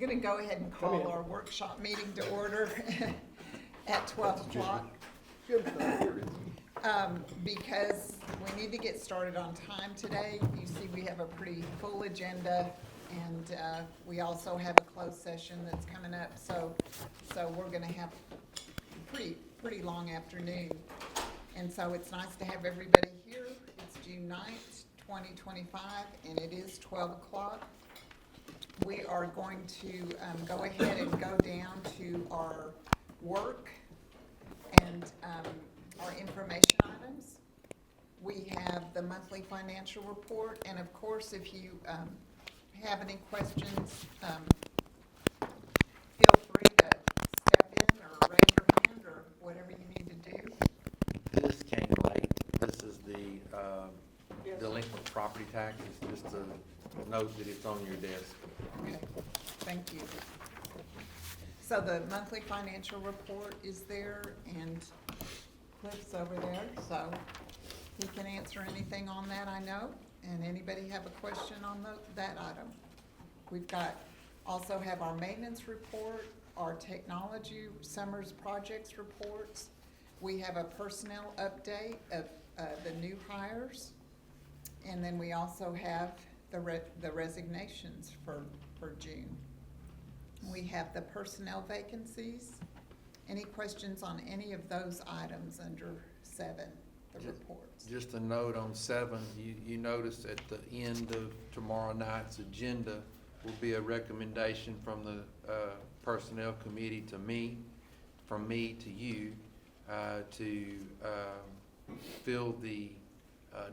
I'm gonna go ahead and call our workshop meeting to order at 12 o'clock. Because we need to get started on time today. You see, we have a pretty full agenda, and we also have a closed session that's coming up, so we're gonna have a pretty long afternoon. And so it's nice to have everybody here. It's June 9th, 2025, and it is 12 o'clock. We are going to go ahead and go down to our work and our information items. We have the monthly financial report, and of course, if you have any questions, feel free to step in or raise your hand or whatever you need to do. This came late. This is the delinquent property taxes, just to note that it's on your desk. Okay, thank you. So the monthly financial report is there, and Cliff's over there, so he can answer anything on that, I know. And anybody have a question on that item? We've got, also have our maintenance report, our technology summers projects reports. We have a personnel update of the new hires. And then we also have the resignations for June. We have the personnel vacancies. Any questions on any of those items under 7, the reports? Just a note on 7, you notice at the end of tomorrow night's agenda will be a recommendation from the Personnel Committee to me, from me to you, to fill the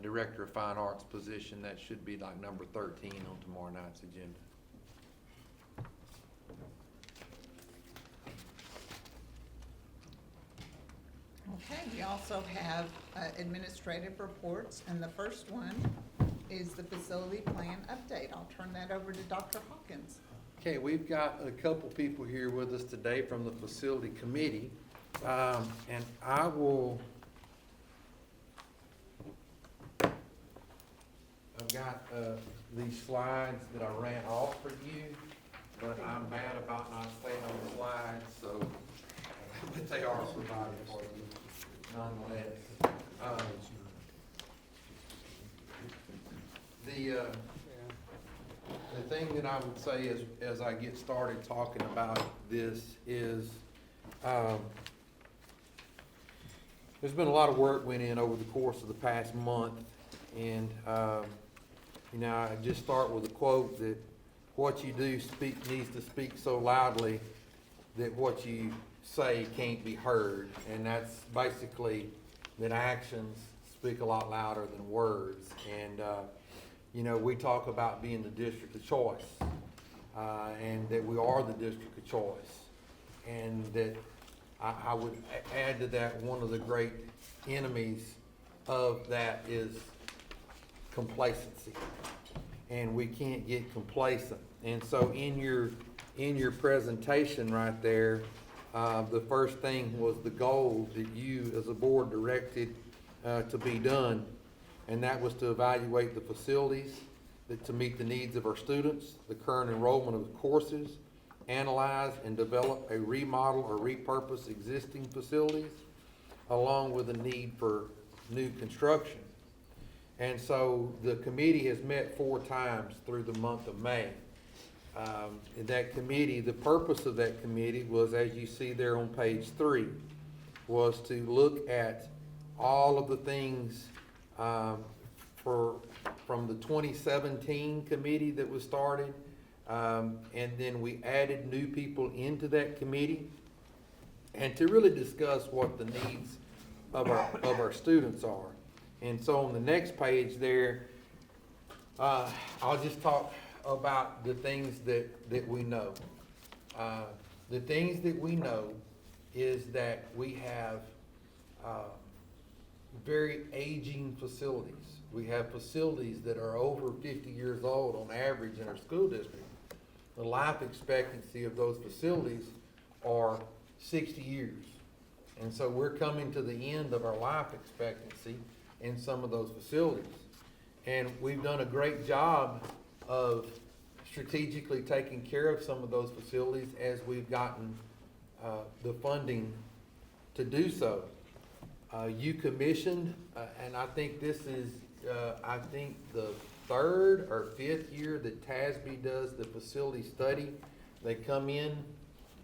Director of Fine Arts position. That should be like number 13 on tomorrow night's agenda. Okay, we also have administrative reports, and the first one is the facility plan update. I'll turn that over to Dr. Hawkins. Okay, we've got a couple people here with us today from the Facility Committee, and I will, I've got these slides that I ran off for you, but I'm bad about not staying on the slides, so, but they are provided for you nonetheless. The thing that I would say is, as I get started talking about this is, there's been a lot of work went in over the course of the past month, and I just start with a quote that what you do needs to speak so loudly that what you say can't be heard, and that's basically that actions speak a lot louder than words. And we talk about being the district of choice, and that we are the district of choice, and that I would add to that, one of the great enemies of that is complacency, and we can't get complacent. And so in your presentation right there, the first thing was the goal that you as a board directed to be done, and that was to evaluate the facilities to meet the needs of our students, the current enrollment of the courses, analyze and develop a remodel or repurpose existing facilities, along with the need for new construction. And so the committee has met 4 times through the month of May. That committee, the purpose of that committee was, as you see there on page 3, was to look at all of the things from the 2017 committee that was started, and then we added new people into that committee, and to really discuss what the needs of our students are. And so on the next page there, I'll just talk about the things that we know. The things that we know is that we have very aging facilities. We have facilities that are over 50 years old on average in our school district. The life expectancy of those facilities are 60 years. And so we're coming to the end of our life expectancy in some of those facilities. And we've done a great job of strategically taking care of some of those facilities as we've gotten the funding to do so. You commissioned, and I think this is, I think the third or fifth year that TASB does the facility study. They come in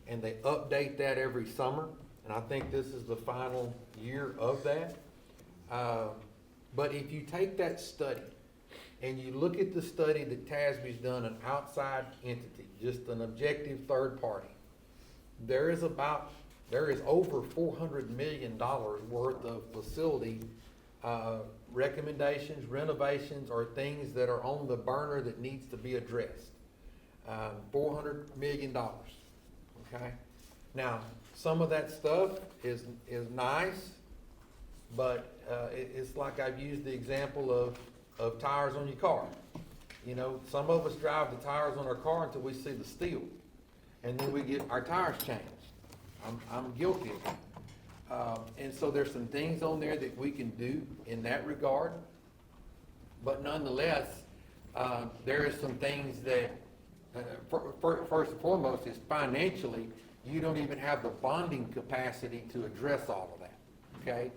and they update that every summer, and I think this is the final year of that. But if you take that study and you look at the study that TASB's done, an outside entity, just an objective third party, there is over $400 million worth of facility recommendations, renovations, or things that are on the burner that needs to be addressed. $400 million, okay? Now, some of that stuff is nice, but it's like I've used the example of tires on your car. You know, some of us drive the tires on our car until we see the steel, and then we get our tires changed. I'm guilty of that. And so there's some things on there that we can do in that regard, but nonetheless, there are some things that, first and foremost, is financially, you don't even have the bonding capacity to address all of that, okay?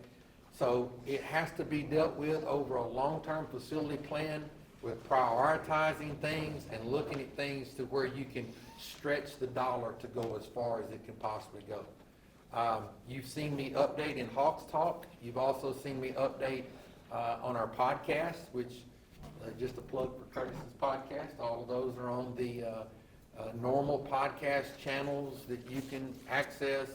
So it has to be dealt with over a long-term facility plan with prioritizing things and looking at things to where you can stretch the dollar to go as far as it can possibly go. You've seen me update in Hawks Talk. You've also seen me update on our podcast, which, just a plug for Curtis's podcast. All of those are on the normal podcast channels that you can access.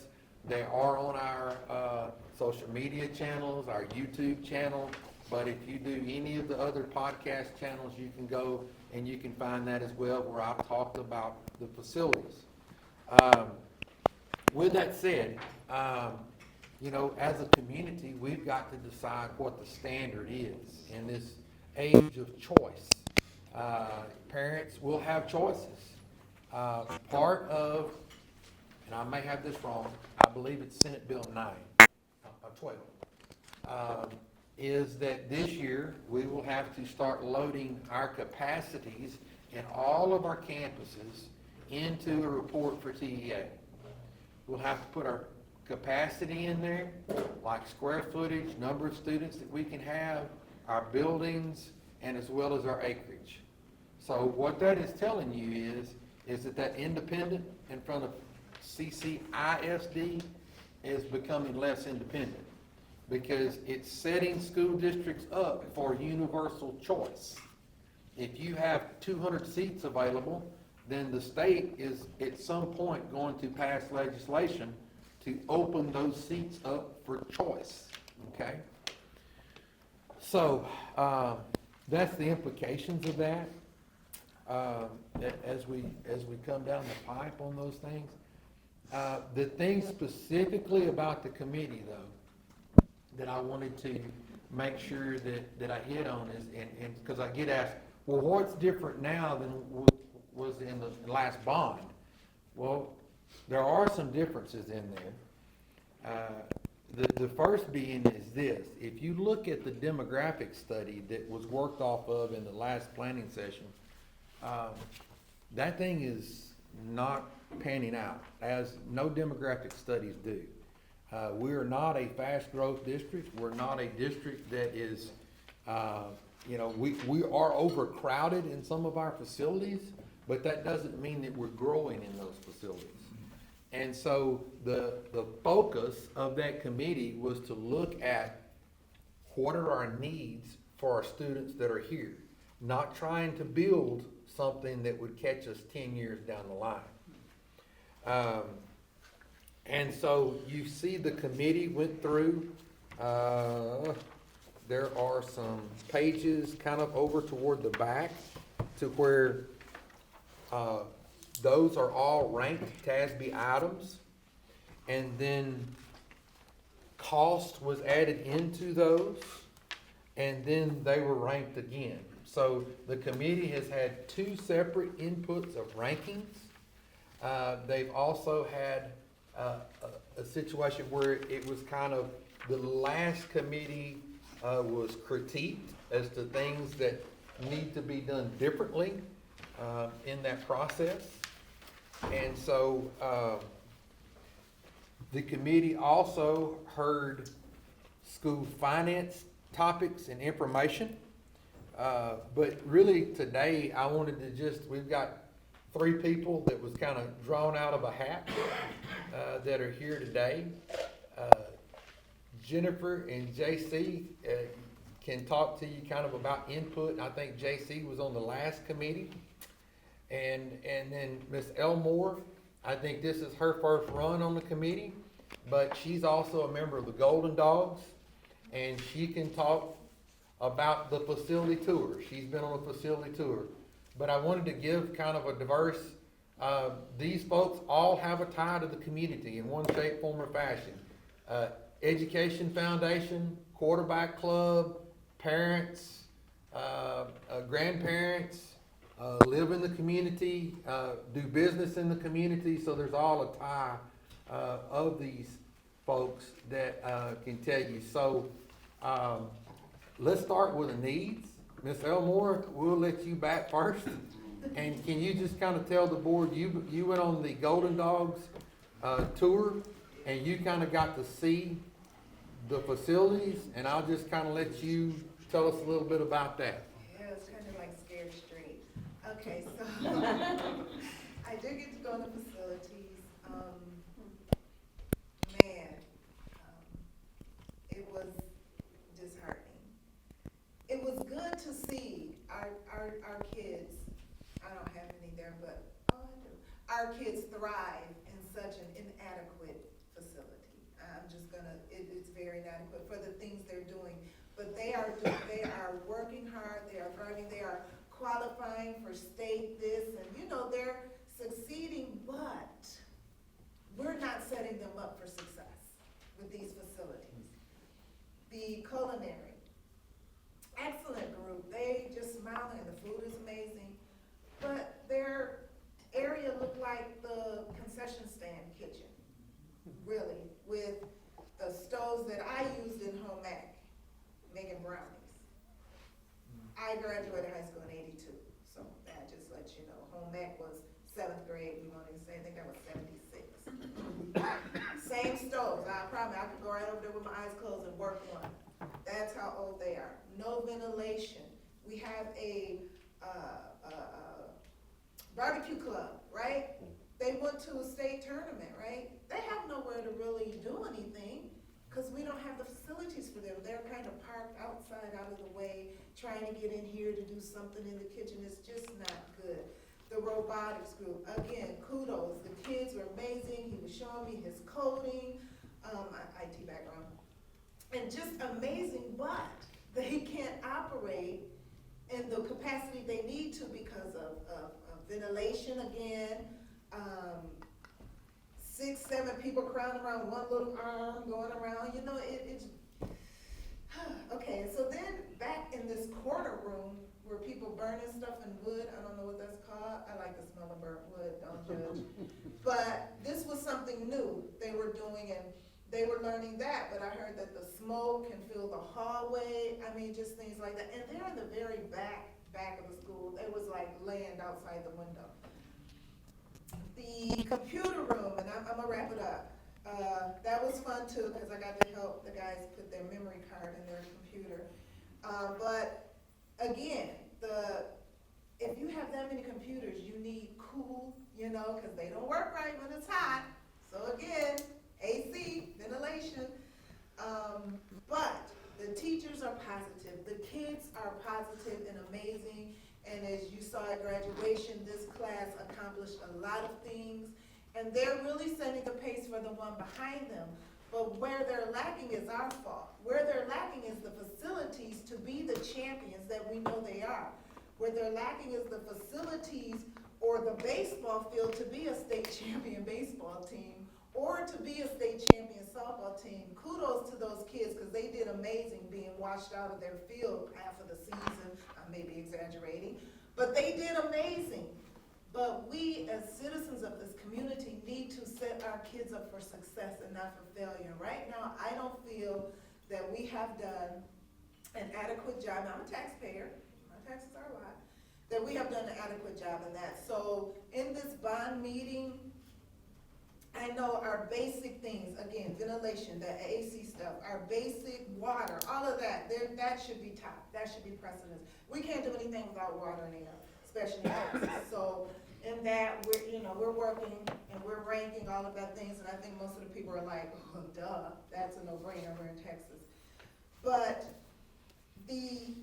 They are on our social media channels, our YouTube channel. But if you do any of the other podcast channels, you can go and you can find that as well, where I've talked about the facilities. With that said, you know, as a community, we've got to decide what the standard is in this age of choice. Parents will have choices. Part of, and I may have this wrong, I believe it's Senate Bill 12, is that this year we will have to start loading our capacities in all of our campuses into a report for TEA. We'll have to put our capacity in there, like square footage, number of students that we can have, our buildings, and as well as our acreage. So what that is telling you is that independent in front of CCISD is becoming less independent, because it's setting school districts up for universal choice. If you have 200 seats available, then the state is at some point going to pass legislation to open those seats up for choice, okay? So that's the implications of that. As we come down the pipe on those things. The thing specifically about the committee, though, that I wanted to make sure that I hit on is, and because I get asked, well, what's different now than was in the last bond? Well, there are some differences in there. The first being is this: if you look at the demographic study that was worked off of in the last planning session, that thing is not panning out, as no demographic studies do. We are not a fast growth district. We're not a district that is, we are overcrowded in some of our facilities, but that doesn't mean that we're growing in those facilities. And so the focus of that committee was to look at what are our needs for our students that are here, not trying to build something that would catch us 10 years down the line. And so you see the committee went through, there are some pages kind of over toward the back to where those are all ranked TASB items, and then cost was added into those, and then they were ranked again. So the committee has had two separate inputs of rankings. They've also had a situation where it was kind of, the last committee was critiqued as to things that need to be done differently. in that process. And so, the committee also heard school finance topics and information. But really today, I wanted to we've got 3 people that was kind of drawn out of a hat, that are here today. Jennifer and JC, can talk to you kind of about input. I think JC was on the last committee. And then Miss Elmore, I think this is her first run on the committee, but she's also a member of the Golden Dogs, and she can talk about the facility tour. She's been on a facility tour. But I wanted to give kind of a diverse, these folks all have a tie to the community in one shape, form, or fashion. Education Foundation, Quarterback Club, parents, grandparents, live in the community, do business in the community, so there's all a tie of these folks that can tell you. So let's start with the needs. Ms. Elmore, we'll let you back first. And can you just kind of tell the board, you went on the Golden Dogs tour, and you kind of got to see the facilities, and I'll just kind of let you tell us a little bit about that. Yeah, it's kind of like scared straight. Okay, so I did get to go in the facilities. It was disheartening. It was good to see our kids, I don't have any there, but, oh, I do. Our kids thrive in such an inadequate facility. I'm just gonna, it's very inadequate for the things they're doing. But they are working hard, they are thriving, they are qualifying for state this, and they're succeeding, but we're not setting them up for success with these facilities. The culinary, excellent group, they just smiling, the food is amazing, but their area looked like the concession stand kitchen, really, with the stoves that I used in home ec, making brownies. I graduated high school in '82, so that just lets you know. Home ec was 7th grade, we won't even say, I think that was 76. Same stoves, I promise, I could go right over there with my eyes closed and work one. That's how old they are. No ventilation. We have a barbecue club, right? They went to a state tournament, right? They have nowhere to really do anything because we don't have the facilities for them. They're kind of parked outside, out of the way, trying to get in here to do something in the kitchen. It's just not good. The robotics group, again, kudos. The kids were amazing. He was showing me his coding, IT background, and just amazing, but they can't operate in the capacity they need to because of ventilation again, 6, 7 people crowding around one little arm going around, it's, okay, so then back in this corner room where people burning stuff in wood, I don't know what that's called, I like the smell of burnt wood, don't judge. But this was something new they were doing, and they were learning that, but I heard that the smoke can fill the hallway, just things like that. And they're in the very back of the school. It was like land outside the window. The computer room, and I'm gonna wrap it up. That was fun too, because I got to help the guys put their memory card in their computer. But again, if you have that many computers, you need cool, because they don't work right when it's hot. So again, AC, ventilation, but the teachers are positive, the kids are positive and amazing, and as you saw at graduation, this class accomplished a lot of things, and they're really setting the pace for the one behind them. But where they're lacking is our fault. Where they're lacking is the facilities to be the champions that we know they are. Where they're lacking is the facilities or the baseball field to be a state champion baseball team, or to be a state champion softball team. Kudos to those kids, because they did amazing being washed out of their field half of the season. I may be exaggerating, but they did amazing. But we as citizens of this community need to set our kids up for success and not for failure. Right now, I don't feel that we have done an adequate job. I'm a taxpayer, my taxes are a lot, that we have done an adequate job in that. So in this bond meeting, I know our basic things, again, ventilation, the AC stuff, our basic water, all of that, that should be top, that should be precedence. We can't do anything without water and air, especially in Texas. So in that, we're working and we're ranking all of that things, and I think most of the people are like, oh, duh, that's a no-brainer, we're in Texas. But the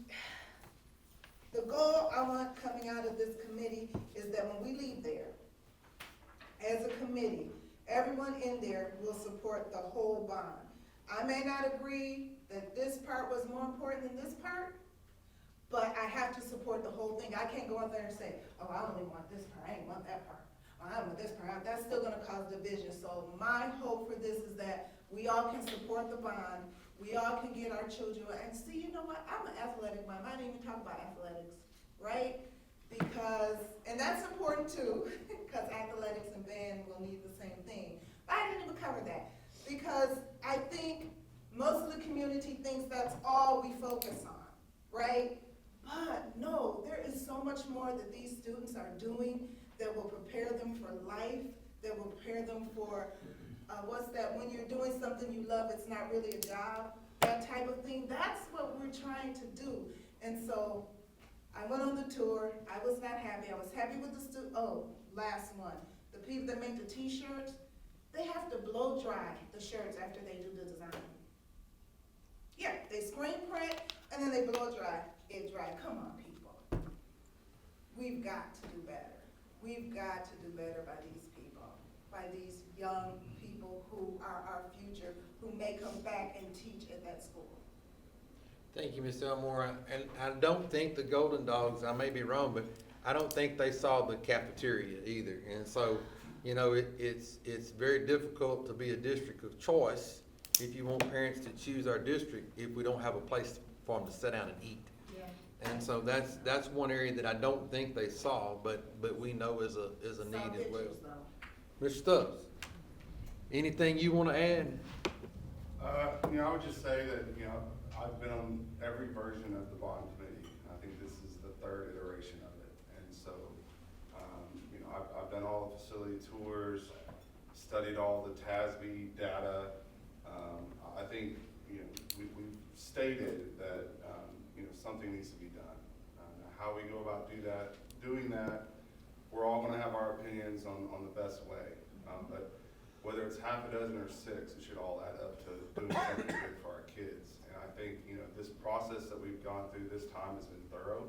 goal I want coming out of this committee is that when we leave there, as a committee, everyone in there will support the whole bond. I may not agree that this part was more important than this part, but I have to support the whole thing. I can't go out there and say, oh, I only want this part, I ain't want that part. Oh, I want this part, that's still gonna cause division. So my hope for this is that we all can support the bond, we all can get our children, and see, you know what, I'm an athletic mom, I didn't even talk about athletics, right? Because, and that's important too, because athletics and band will need the same thing. But I didn't even cover that, because I think most of the community thinks that's all we focus on, right? But no, there is so much more that these students are doing that will prepare them for life, that will prepare them for, what's that, when you're doing something you love, it's not really a job, that type of thing. That's what we're trying to do. And so, I went on the tour, I was not happy, I was happy with the last one. The people that make the t-shirts, they have to blow dry the shirts after they do the design. Yeah, they screen print, and then they blow dry it dry. Come on, people. We've got to do better. We've got to do better by these people, by these young people who are our future, who may come back and teach at that school. Thank you, Ms. Elmore. And I don't think the Golden Dogs, I may be wrong, but I don't think they saw the cafeteria either. And so, it's very difficult to be a district of choice if you want parents to choose our district if we don't have a place for them to sit down and eat. Yeah. And so that's one area that I don't think they saw, but we know is a need as well. Mr. Stubbs, anything you want to add? I would just say that, I've been on every version of the bond committee. I think this is the third iteration of it. And so, I've done all the facility tours, studied all the TASB data. I think, we've stated that, something needs to be done. How we go about doing that, we're all gonna have our opinions on the best way. But whether it's half a dozen or 6, it should all add up to doing something good for our kids. And I think, this process that we've gone through this time has been thorough.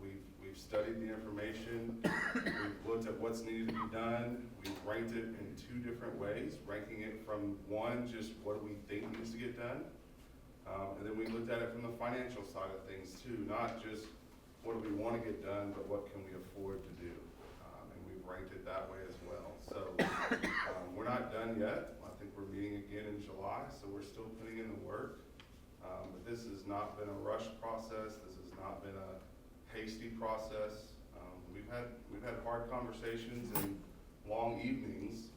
We've studied the information, we've looked at what's needed to be done, we've ranked it in 2 different ways, ranking it from 1, just what do we think needs to get done, and then we looked at it from the financial side of things too, not just what do we want to get done, but what can we afford to do, and we've ranked it that way as well. So we're not done yet. I think we're meeting again in July, so we're still putting in the work. But this has not been a rush process. This has not been a hasty process. We've had hard conversations and long evenings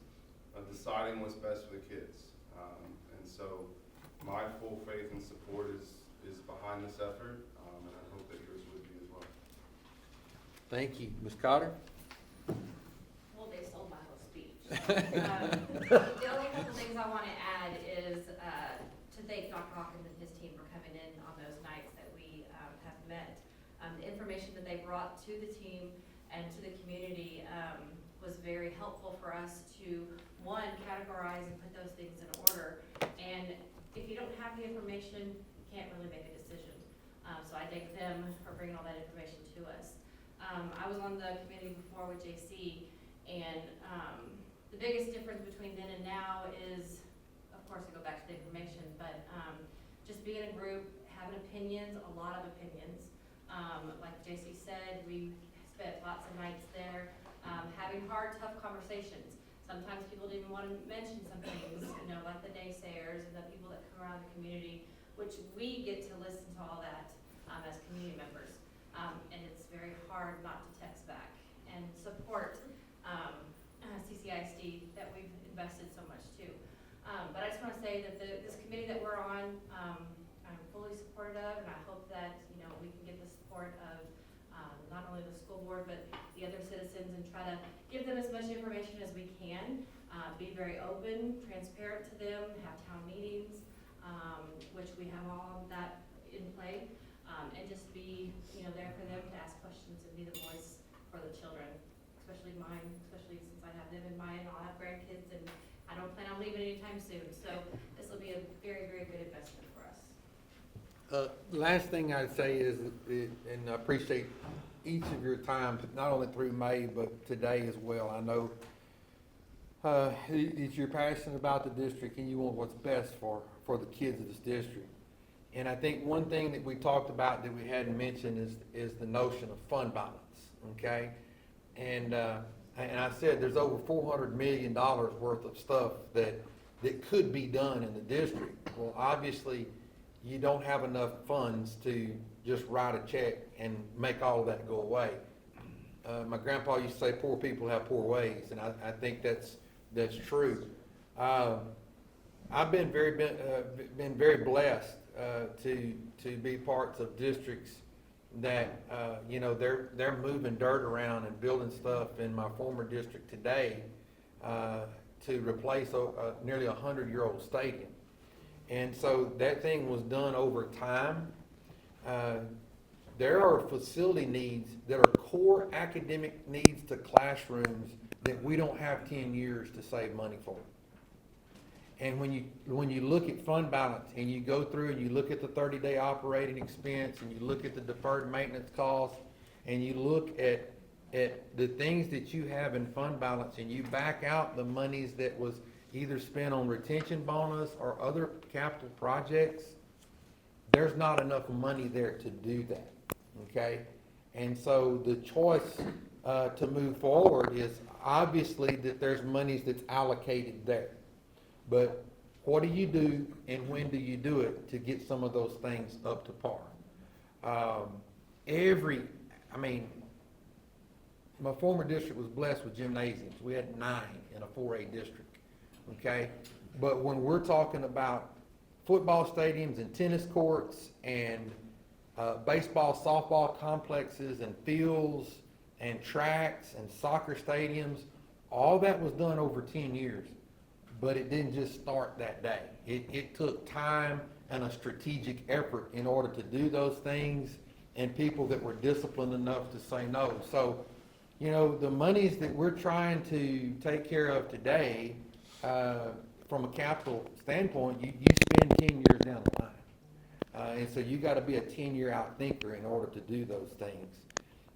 of deciding what's best for the kids. And so my full faith and support is behind this effort, and I hope that yours would be as well. Thank you. Ms. Cotter? Well, they stole my whole speech. The only couple things I want to add is to thank Dr. Hawkins and his team for coming in on those nights that we have met. The information that they brought to the team and to the community was very helpful for us to, one, categorize and put those things in order. And if you don't have the information, you can't really make a decision. So I thank them for bringing all that information to us. I was on the committee before with JC, and the biggest difference between then and now is, of course, I go back to the information, but just being in a group, having opinions, a lot of opinions. Like JC said, we spent lots of nights there, having hard, tough conversations. Sometimes people didn't want to mention some things, like the naysayers and the people that come around the community, which we get to listen to all that as community members. And it's very hard not to text back and support CCISD that we've invested so much to. But I just want to say that this committee that we're on, I'm fully supportive, and I hope that we can get the support of not only board, but the other citizens, and try to give them as much information as we can. Be very open, transparent to them, have town meetings, which we have all of that in play, and just be, there for them to ask questions and be the voice for the children, especially mine, especially since I have them in mind. I'll have grandkids, and I don't plan on leaving anytime soon, so this will be a very, very good investment for us. Last thing I'd say is, and I appreciate each of your time, not only through May, but today as well. I know you're passionate about the district and you want what's best for the kids of this district. And I think one thing that we talked about that we hadn't mentioned is the notion of fund balance, okay? And I said there's over $400 million worth of stuff that could be done in the district. Well, obviously, you don't have enough funds to just write a check and make all of that go away. My grandpa used to say poor people have poor ways, and I think that's true. I've been very blessed to be parts of districts that they're moving dirt around and building stuff in my former district today to replace a nearly 100-year-old stadium. And so that thing was done over time. There are facility needs that are core academic needs to classrooms that we don't have 10 years to save money for. And when you look at fund balance and you go through and you look at the 30-day operating expense and you look at the deferred maintenance costs and you look at the things that you have in fund balance and you back out the monies that was either spent on retention bonus or other capital projects, there's not enough money there to do that, okay? And so the choice to move forward is obviously that there's monies that's allocated there. But what do you do and when do you do it to get some of those things up to par? My former district was blessed with gymnasiums. We had 9 in a 4A district, okay? But when we're talking about football stadiums and tennis courts and baseball, softball complexes and fields and tracks and soccer stadiums, all that was done over 10 years. But it didn't just start that day. It took time and a strategic effort in order to do those things and people that were disciplined enough to say no. So, the monies that we're trying to take care of today, from a capital standpoint, you spend 10 years down the line. And so you got to be a 10-year out thinker in order to do those things.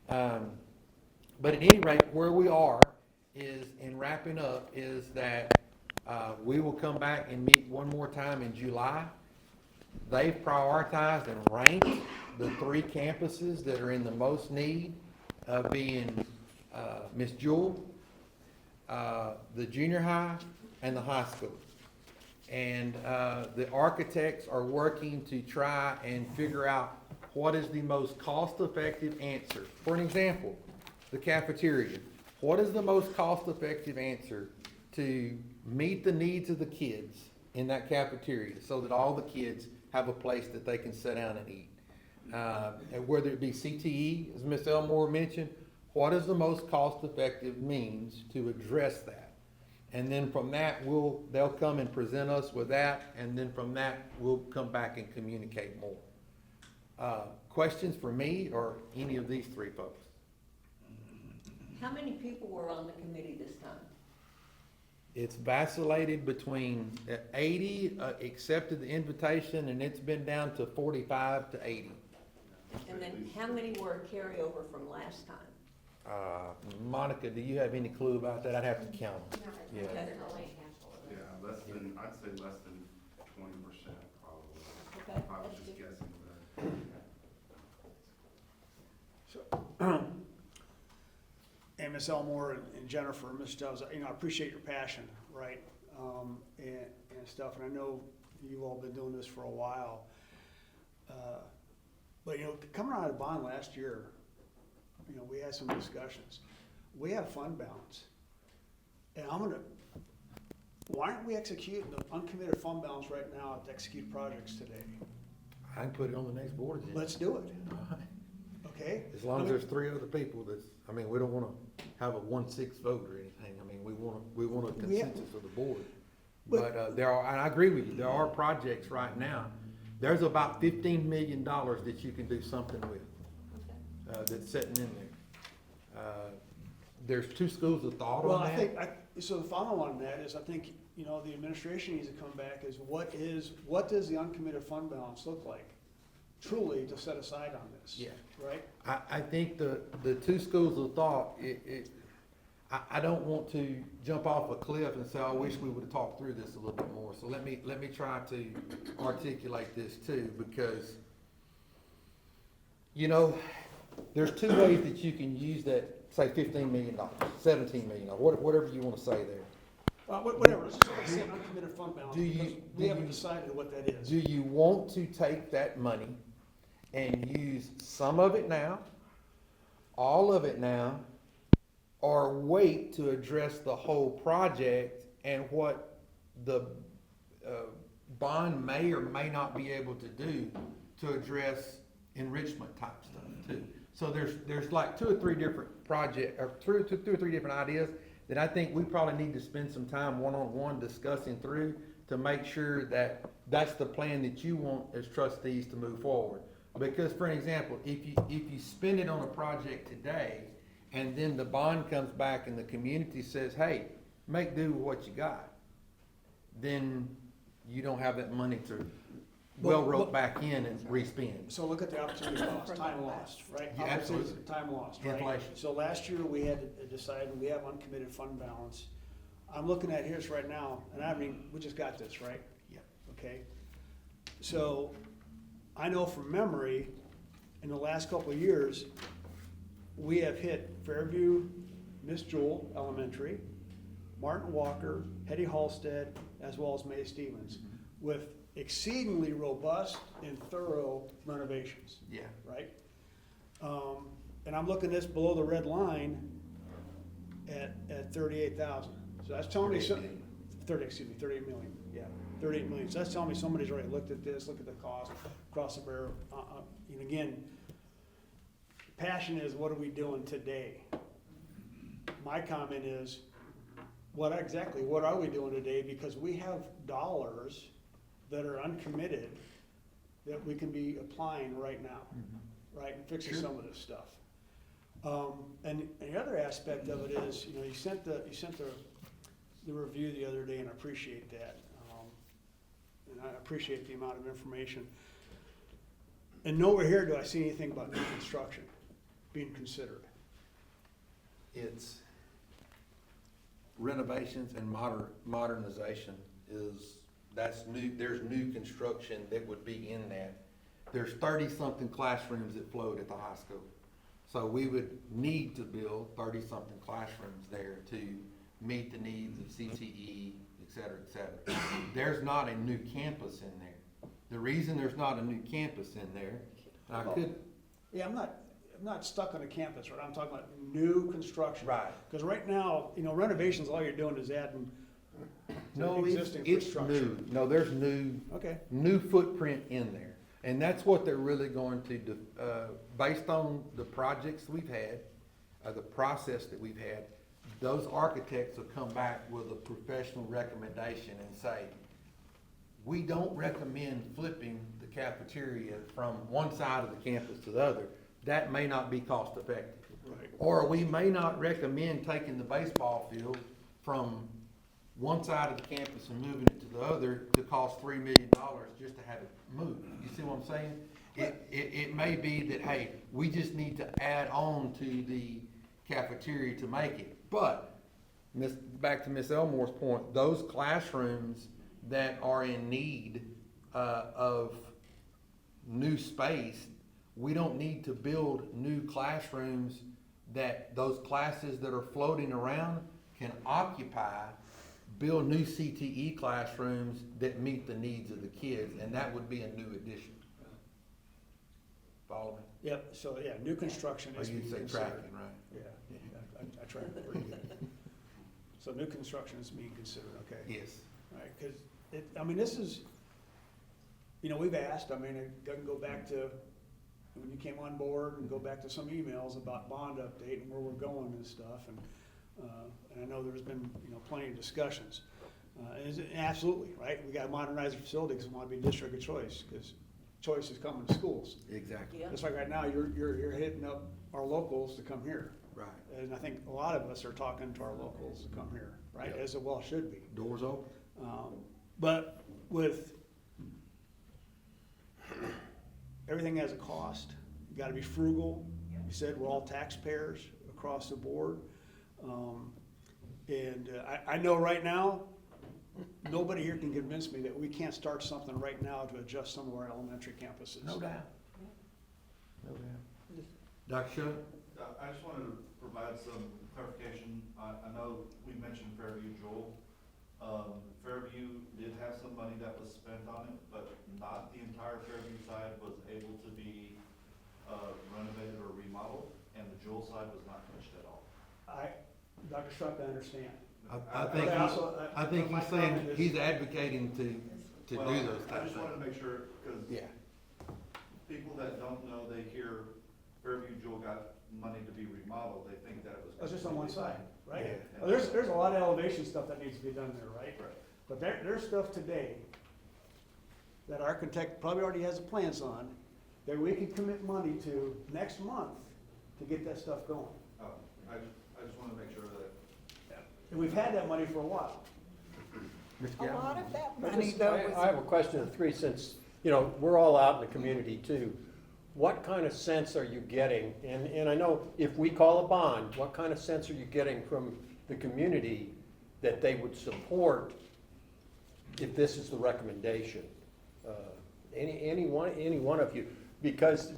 But at any rate, where we are is, in wrapping up, is that we will come back and meet one more time in July. They've prioritized and ranked the 3 campuses that are in the most need, being Miss Jewell, the junior high, and the high school. And the architects are working to try and figure out what is the most cost-effective answer. For an example, the cafeteria. What is the most cost-effective answer to meet the needs of the kids in that cafeteria so that all the kids have a place that they can sit down and eat? And whether it be CTE, as Ms. Elmore mentioned, what is the most cost-effective means to address that? And then from that, they'll come and present us with that, and then from that, we'll come back and communicate more. Questions for me or any of these 3 folks? How many people were on the committee this time? It's vacillated between 80 accepted the invitation, and it's been down to 45 to 80. And then how many were a carryover from last time? Monica, do you have any clue about that? I'd have to count them. Yeah. Okay. Yeah, I'd say less than 20% probably. Okay, I was that's just good. guessing, but. And Ms. Elmore and Jennifer, Ms. Stubbs, I appreciate your passion, right? And stuff, and I know you've all been doing this for a while. But coming out of the bond last year, we had some discussions. We have fund balance. And why aren't we executing the uncommitted fund balance right now to execute projects today? I can put it on the next board agenda. Let's do it. All right. okay? As long as there's 3 other people that's, I mean, we don't wanna have a 1/6 vote or anything. I mean, we want a We have- consensus of the board. But- But, there are, and I agree with you, there are projects right now, there's about $15 million that you can do something with, that's sitting in there. There's 2 schools of thought Well, on I that. think, so the follow on that is, I think, you know, the administration needs to come back is what does the uncommitted fund balance look like? Truly to set aside on this. Yeah. Right? I think the 2 schools of thought, I don't want to jump off a cliff and say, I wish we would've talked through this a little bit more. So let me try to articulate this too, because, you know, there's 2 ways that you can use that, say $15 million, $17 million, whatever you wanna say there. Whatever, let's just say uncommitted fund balance, Do you- because we haven't decided what that is. Do you want to take that money and use some of it now, all of it now, or wait to address the whole project and what the bond may or may not be able to do to address enrichment type stuff too? So there's like 2 or 3 different project, or 2 or 3 different ideas that I think we probably need to spend some time one-on-one discussing through to make sure that that's the plan that you want as trustees to move forward. Because for an example, if you spend it on a project today, and then the bond comes back and the community says, hey, make do with what you got, then you don't have that money to rope back in and re-spend. So look at the opportunity cost, time lost, right? Yeah, absolutely. Opportunity, time lost, right? Inflation. So last year, we had to decide, we have uncommitted fund balance. I'm looking at here's right now, and I mean, we just got this, right? Yeah. Okay? So, I know from memory, in the last couple of years, we have hit Fairview, Miss Jewel Elementary, Martin Walker, Hetty Halsted, as well as May Stevens, with exceedingly robust and thorough renovations, Yeah. right? And I'm looking this below the red line at 38,000. So that's telling me, 38 million, yeah, 38 million. So that's telling me somebody's already looked at this, looked at the cost, across the barrel. And again, passion is, what are we doing today? My comment is, what are we doing today? Because we have dollars that are uncommitted that we can be applying right now, right, and fixing Sure. some of this stuff. And the other aspect of it is, you know, you sent the review the other day, and I appreciate that. And I appreciate the amount of information. And nowhere here do I see anything about new construction being considered. It's renovations and modernization that's new, there's new construction that would be in that. There's 30-something classrooms that float at the high school. So we would need to build 30-something classrooms there to meet the needs of CTE, et cetera, et cetera. There's not a new campus in there. The reason there's not a new campus in there, and I could, Yeah, I'm not stuck on a campus, right? I'm talking about new construction. right. Because right now, you know, renovations, all you're doing is adding No, existing it's infrastructure. new. No, there's Okay. new footprint in there. And that's what they're really going to do, based on the projects we've had, the process that we've had, those architects will come back with a professional recommendation and say, we don't recommend flipping the cafeteria from one side of the campus to the other. That may not be cost effective. Right. Or we may not recommend taking the baseball field from one side of the campus and moving it to the other to cost $3 million just to have it moved. You see what I'm saying? It may be that, hey, we just need to add on to the cafeteria to make it. But, back to Ms. Elmore's point, those classrooms that are in need of new space, we don't need to build new classrooms that those classes that are floating around can occupy, build new CTE classrooms that meet the needs of the kids, and that would be a new addition. Follow me? Yep, so yeah, new construction Or is being you'd say considered. tracking, right? Yeah, I track it pretty good. So new construction is being considered, okay? Yes. Right, because I mean, this is, you know, we've asked, I mean, it doesn't go back to, when you came on board and go back to some emails about bond update and where we're going and stuff, and I know there's been, plenty of discussions. Absolutely, right, we gotta modernize the facility because we wanna be a district of choice, because choice is coming to schools. Exactly. Yeah. Just like right now, you're hitting up our locals to come here. Right. And I think a lot of us are talking to our locals to come here, right, Yep. as it well should be. Doors open. But with everything has a cost, you gotta be frugal. You said we're all taxpayers across the board. I know right now, nobody here can convince me that we can't start something right now to adjust some of our elementary campuses. No doubt. No doubt. Dr. Shutt? I just wanted to provide some clarification. I know we mentioned Fairview Jewel. Fairview did have some money that was spent on it, but not the entire Fairview side was able to be renovated or remodeled, and the Jewel side was not finished at all. Dr. Shuck, I understand. I think he's saying, he's advocating to do Well, those I types just of wanted to things. make sure, because Yeah. people that don't know, they hear Fairview Jewel got money to be remodeled, they think that it was. That's just on one side, right? Yeah. Well, there's a lot of elevation stuff that needs to be done there, right? Right. But there's stuff today that architect probably already has the plans on, that we can commit money to next month to get that stuff going. I just want to make sure that. And we've had that money for a while. Mr. A Galvin? lot of that I money just- though I have a was, question of three, since, we're all out in the community too. What kind of sense are you getting, and I know if we call a bond, what kind of sense are you getting from the community that they would support if this is the recommendation? Any one of you, because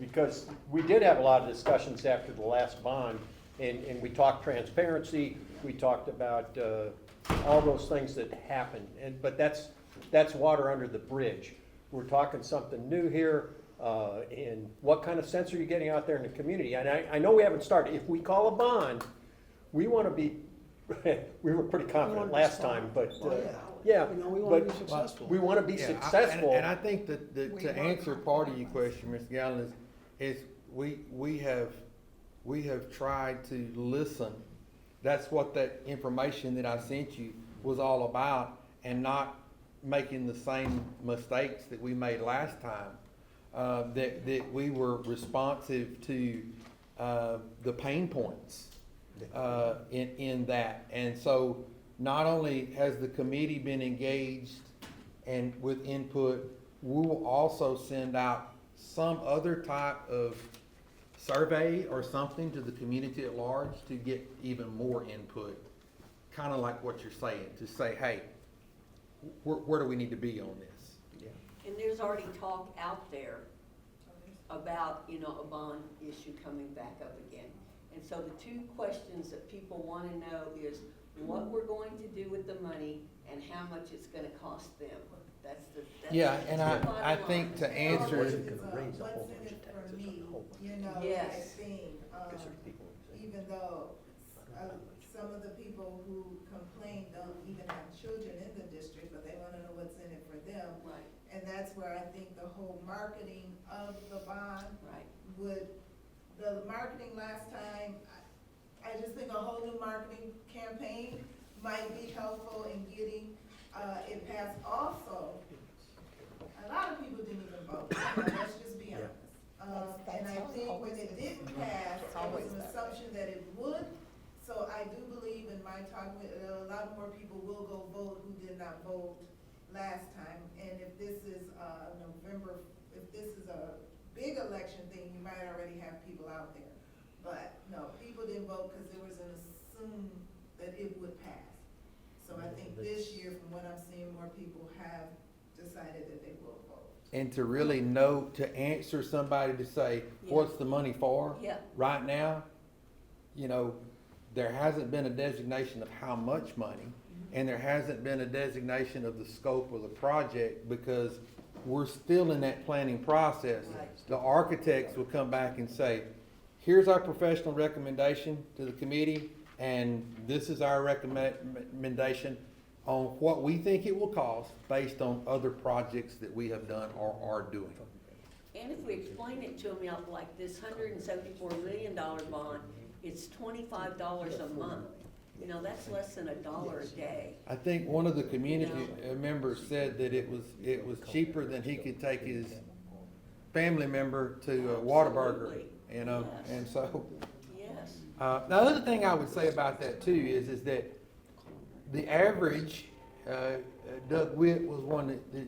we did have a lot of discussions after the last bond, and we talked transparency, we talked about all those things that happened, but that's water under the bridge. We're talking something new here, and what kind of sense are you getting out there in the community? And I know we haven't started. If we call a bond, we want to be, we were pretty confident last time, but, yeah, We want to but be successful. we want to be Yeah, successful. And I think that, We to work answer on part of your compromise. question, Mr. Galvin, is we have tried to listen. That's what that information that I sent you was all about, and not making the same mistakes that we made last time. That we were responsive to the pain points in that. And so not only has the committee been engaged and with input, we will also send out some other type of survey or something to the community at large to get even more input. Kind of like what you're saying, to say, hey, where do we need to be on this? And there's already talk out there about, a bond issue coming back up again. And so the two questions that people want to know is what we're going to do with the money and how much it's going to cost them. That's the Yeah, and bottom line. I think to answer, What's in it for me, Yes. type thing. Even though some of the people who complain don't even have children in the district, but they want to know what's in it for them. Right, And that's where I think the whole marketing of the bond right. the marketing last time, I just think a whole new marketing campaign might be helpful in getting it passed. Also, a lot of people didn't even vote, let's just be honest. And I think when it didn't pass, it was an assumption that it would. So I do believe in my talk with, a lot more people will go vote who did not vote last time. And if this is November, if this is a big election thing, you might already have people out there. But no, people didn't vote because there was an assume that it would pass. So I think this year, from what I'm seeing, more people have decided that they will vote. and to really know, to answer somebody to say, what's the money for? Yeah. Right now, there hasn't been a designation of how much money, and there hasn't been a designation of the scope of the project, because we're still in that planning process. Right. The architects will come back and say, here's our professional recommendation to the committee, and this is our recommendation on what we think it will cost based on other projects that we have done or are doing. And if we explain it to them, like this $174 million bond, it's $25 a month. You know, that's less than $1 a day. I think one of the community members said that it was cheaper than he could take his family member to Whataburger, Absolutely. you know, Yes. and so. Yes. The other thing I would say about that too is that the average, Doug Witt was one that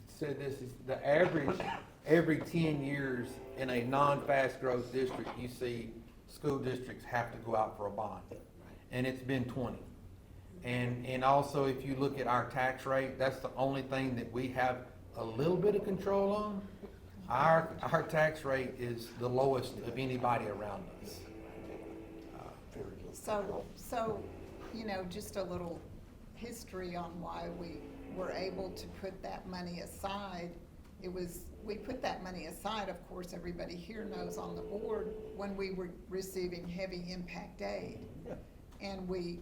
said this, is the average every 10 years in a non-fast growth district, you see school districts have to go out for a bond. And it's been 20. And also if you look at our tax rate, that's the only thing that we have a little bit of control on. Our tax rate is the lowest of anybody around us. So, you know, just a little history on why we were able to put that money aside. We put that money aside, of course, everybody here knows on the board, when we were receiving heavy impact aid. And we,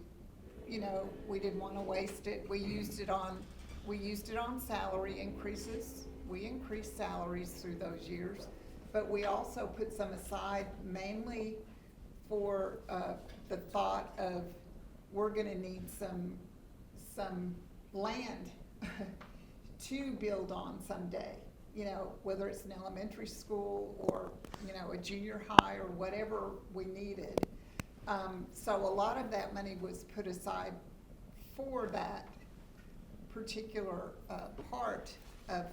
you know, we didn't wanna waste it. We used it on salary increases. We increased salaries through those years, but we also put some aside mainly for the thought of we're gonna need some land to build on someday. You know, whether it's an elementary school or, you know, a junior high or whatever we needed. So a lot of that money was put aside for that particular part of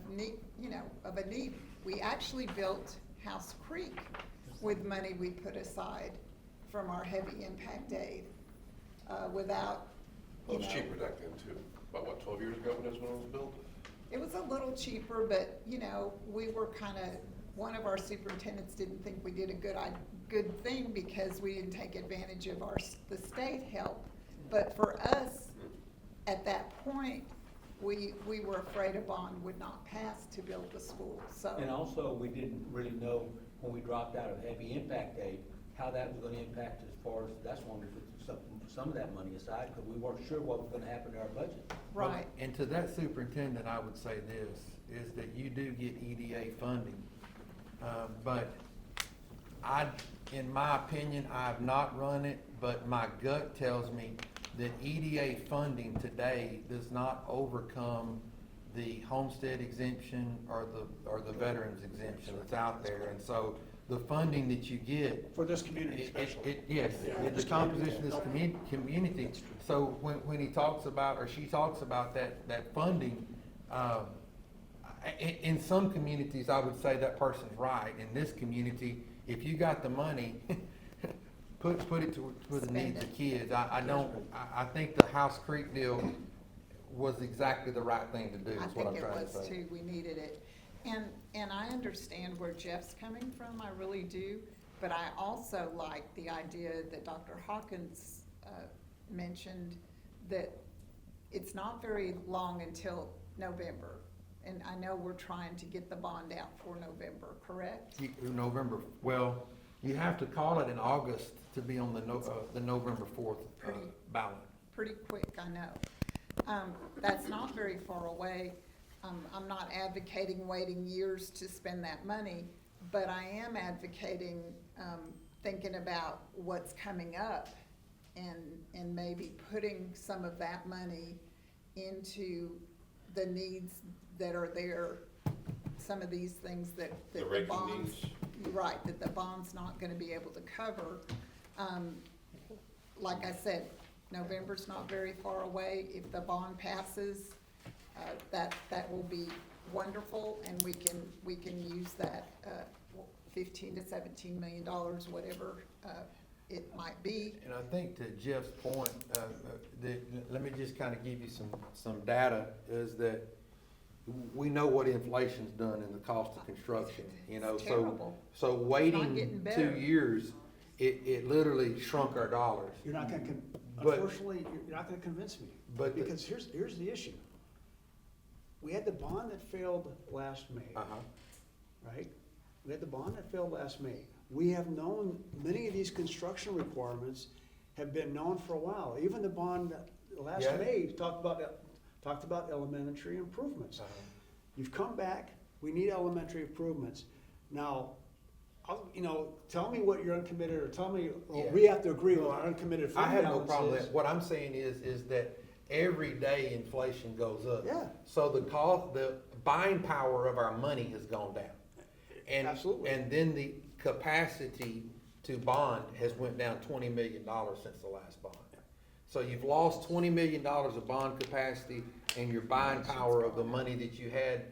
need, you know, of a need. We actually built House Creek with money we put aside from our heavy impact aid, without, Well, you it was know. cheaper back then too, about what, 12 years ago when it was built? It was a little cheaper, but, you know, we were one of our superintendents didn't think we did a good thing because we didn't take advantage of the state help. But for us, at that point, we were afraid a bond would not pass to build the school, so. And also, we didn't really know when we dropped out of heavy impact aid, how that was gonna impact as far as, that's when we put some of that money aside, because we weren't sure what was gonna happen to our budget. Right. And to that superintendent, I would say this, is that you do get EDA funding. But in my opinion, I have not run it, but my gut tells me that EDA funding today does not overcome the homestead exemption or the veterans exemption that's out there. And so the funding that you get. For this community especially. Yes, the composition of this community. So when he talks about, or she talks about that funding, in some communities, I would say that person's right. In this community, if you got the money, put it to the needs of kids. I think the House Creek deal was exactly the right thing to do, is what I'm trying to say. I think it was too, we needed it. And I understand where Jeff's coming from, I really do, but I also like the idea that Dr. Hawkins mentioned, that it's not very long until November. And I know we're trying to get the bond out for November, correct? November, well, you have to call it in August to be on the November 4th ballot. Pretty quick, I know. That's not very far away. I'm not advocating waiting years to spend that money, but I am advocating, thinking about what's coming up and maybe putting some of that money into the needs that are there, some of these things that the bonds. Right, that the bond's not gonna be able to cover. Like I said, November's not very far away. If the bond passes, that will be wonderful, and we can use that, $15 to $17 million, whatever, it might be. And I think to Jeff's point, let me just kind of give you some data, is that we know what inflation's done in the cost of construction, you know, It's terrible. so getting waiting better. 2 years, it literally shrunk our dollars. You're not gonna, But- unfortunately, you're not gonna convince me. But the- Because here's the issue. We had the bond that failed last May, Uh-huh. right? We had the bond that failed last May. We have known, many of these construction requirements have been known for a while. Even the bond last Yeah. May talked about elementary improvements. Uh-huh. You've come back We need elementary improvements. Now, tell me what you're uncommitted, or tell me, or we have to agree on our uncommitted I fund have no balance problem with is. that. What I'm saying is that every day inflation goes up. Yeah. So the buying power of our money has gone down. And, Absolutely. and then the capacity to bond has went down $20 million since the last bond. So you've lost $20 million of bond capacity, and your buying power of the money that you had,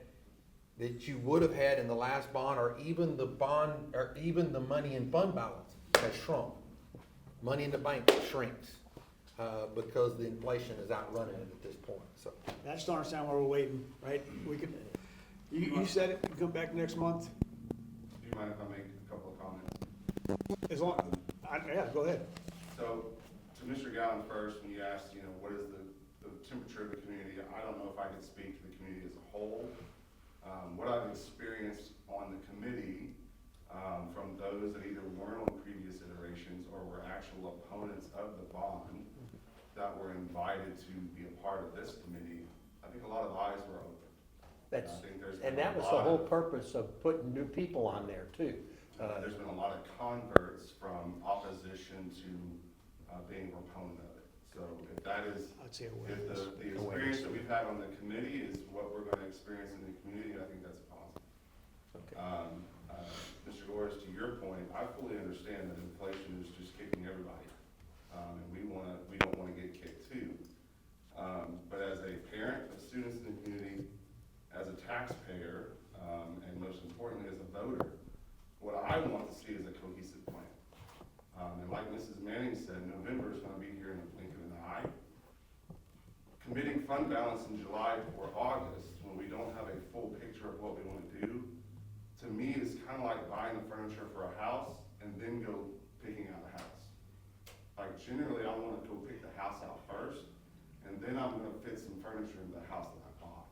that you would have had in the last bond, or even the bond, or even the money in fund balance has shrunk. Money in the bank shrinks, because the inflation is outrunning it at this point, so. I just don't understand why we're waiting, right? We could, you said it, you come back next month, Do you mind if I make a couple of comments? as long, yeah, go ahead. So, to Mr. Gowan first, when you asked, what is the temperature of the community, I don't know if I can speak to the community as a whole. What I've experienced on the committee, from those that either weren't on previous iterations or were actual opponents of the bond that were invited to be a part of this committee, I think a lot of eyes were open. That's, I think there's and been that a was the lot whole of- purpose of putting new people on there too. There's been a lot of converts from opposition to being a proponent of it. So if that is, I'd say if awareness. the experience that we've had on the committee is what we're gonna experience in the community, I think that's a positive. Okay. Mr. Goris, to your point, I fully understand that inflation is just kicking everybody. And we don't wanna get kicked too. But as a parent of students in the community, as a taxpayer, and most importantly as a voter, what I want to see is a cohesive plan. And like Mrs. Manning said, November is gonna be here in the blink of an eye. Committing fund balance in July or August, when we don't have a full picture of what we wanna do, to me is kinda like buying the furniture for a house and then go picking out a house. Like generally, I wanna go pick the house out first, and then I'm gonna fit some furniture into the house that I bought.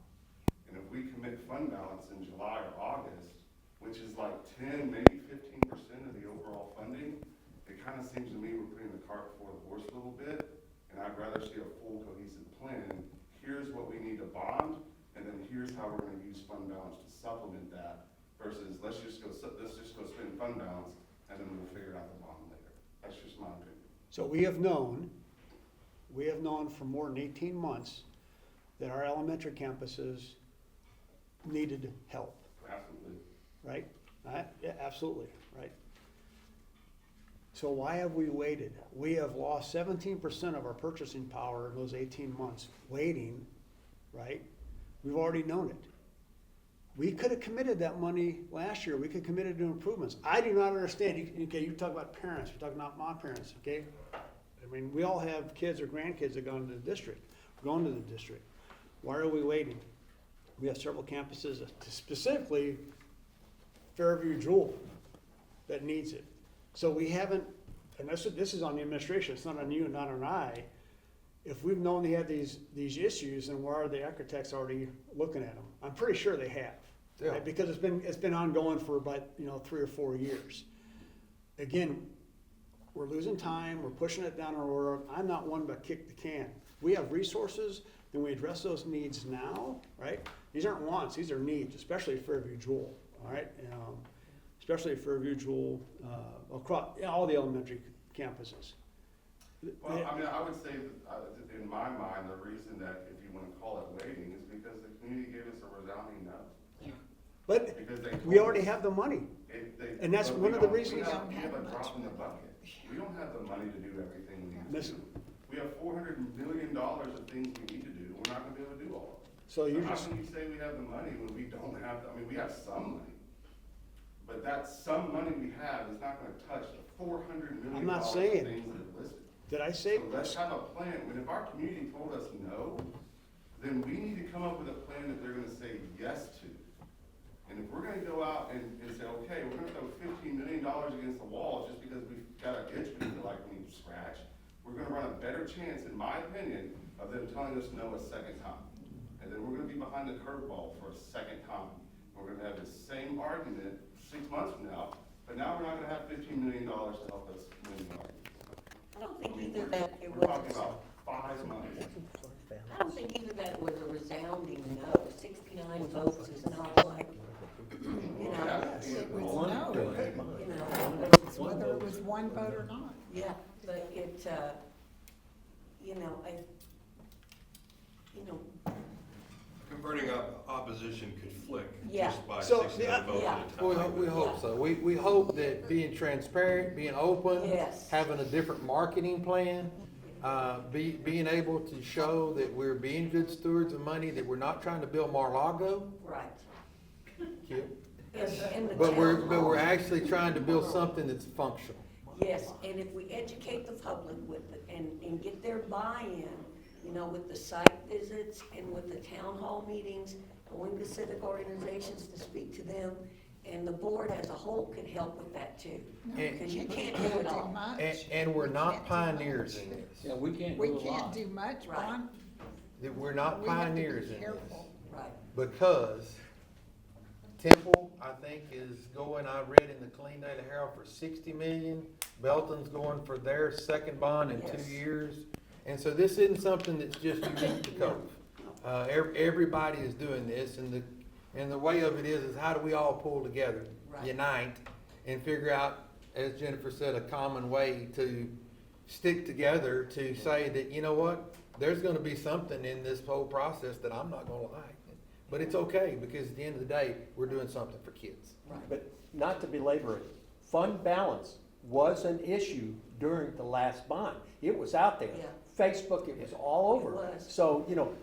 And if we commit fund balance in July or August, which is like 10, maybe 15% of the overall funding, it kind of seems to me we're putting the cart before the horse a little bit, and I'd rather see a full cohesive plan. Here's what we need to bond, and then here's how we're gonna use fund balance to supplement that, versus let's just go spend fund balance, and then we'll figure out the bond later. That's just my opinion. So we have known for more than 18 months that our elementary campuses needed help, Absolutely. right? Yeah, absolutely, right? So why have we waited? We have lost 17% of our purchasing power in those 18 months waiting, right? We've already known it. We could have committed that money last year. We could have committed to improvements. I do not understand. You talk about parents, you're talking about my parents, okay? I mean, we all have kids or grandkids that go into the district, going to the district. Why are we waiting? We have several campuses, specifically Fairview Jewel, that needs it. So we haven't, and this is on the administration, it's not on you and not on I. If we've known they had these issues, then why are the architects already looking at them? I'm pretty sure they have. Yeah. Right? Because it's been ongoing for about 3 or 4 years. Again, we're losing time, we're pushing it down our road. I'm not one to kick the can. We have resources, then we address those needs now, right? These aren't wants, these are needs, especially at Fairview Jewel, all right? Especially at Fairview Jewel, across all the elementary campuses. Well, I mean, I would say that in my mind, the reason that, if you wanna call it waiting, is because the community gave us a resounding no. But Because they we told already us- have the money. And that's but one we of the don't- reasons- We have a drop in the bucket. We don't have the money to do everything we need to Listen. do. We have $400 million of things we need to do, we're not gonna be able to do all of them. So you How just, can you say we have the money when we don't have, I mean, we have some money. But that some money we have is not gonna touch the $400 million I'm not of saying- things that are listed. did I say? So let's have a plan. I mean, if our community told us no, then we need to come up with a plan that they're gonna say yes to. And if we're gonna go out and say, okay, we're gonna throw $15 million against the wall just because we've got an itch we feel like we need to scratch, we're gonna run a better chance, in my opinion, of them telling us no a second time. And then we're gonna be behind the curveball for a second time. We're gonna have the same argument 6 months from now, but now we're not gonna have $15 million to help us win the argument. I don't think either that it We're talking was, about 5 months. I don't think either that was a resounding no. 69 votes is not like was one vote or not. Yeah, but it, you know, you know, Converting opposition could flick Yeah. just by So, 6 yeah, votes yeah. at a We, time. we hope so. We hope that being transparent, being open, Yes. having a different marketing plan, being able to show that we're being good stewards of money, that we're not trying to build Mar-a-Lago. right. Cute. And the But we're town hall. actually trying to build something that's functional. Yes, and if we educate the public with it and get their buy-in, you know, with the site visits and with the town hall meetings, going to civic organizations to speak to them, and the board as a whole can help with that too. Because you can't do it all. much. And we're We not can't do pioneers much. in this. Yeah, we can't We do a can't lot. do much, Right. Ron. That we're not We have to be pioneers in this. careful. Right. Because Temple, I think, is going, I read in the Clean Daily Herald for 60 million. Belton's going for their second bond in Yes. 2 years. And so this isn't something that's just unique to Cove. Everybody is doing this, and the way of it is how do we all pull together, Right. unite, and figure out, as Jennifer said, a common way to stick together to say that, you know what, there's gonna be something in this whole process that I'm not gonna like. But it's okay, because at the end of the day, we're doing something for kids. But not to belabor it, fund balance was an issue during the last bond. It was out there. Yeah. Facebook, it was all over. It was. So, you know,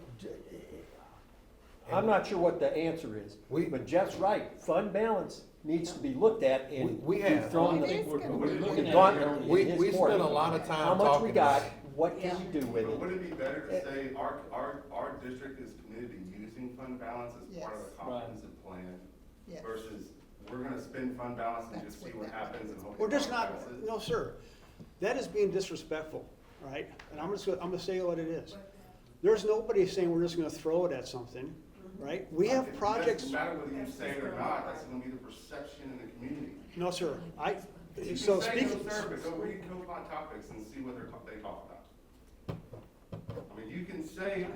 I'm not sure what the answer is. But Jeff's right, fund balance needs to be looked at and. We have. we've thrown It the- is gonna We're be. looking at gone- it here in We his court. spent a lot of time How much we talking got, about it. what can we do with But it? would it be better to say our district is committed to using fund balance as part of Yes. a comprehensive plan Yes. versus we're gonna spend fund balance and That's just see what what that happens and hope. We're it just not, passes? no, sir. That is being disrespectful, all right? And I'm gonna say what it is. There's nobody saying we're just gonna throw it at something, right? We have It projects, doesn't matter whether you say it or not, that's gonna be the perception in the community. no, sir. You can So say speaking, no, sir, but go read Cove on Topics and see what they talk about. I mean, you can say,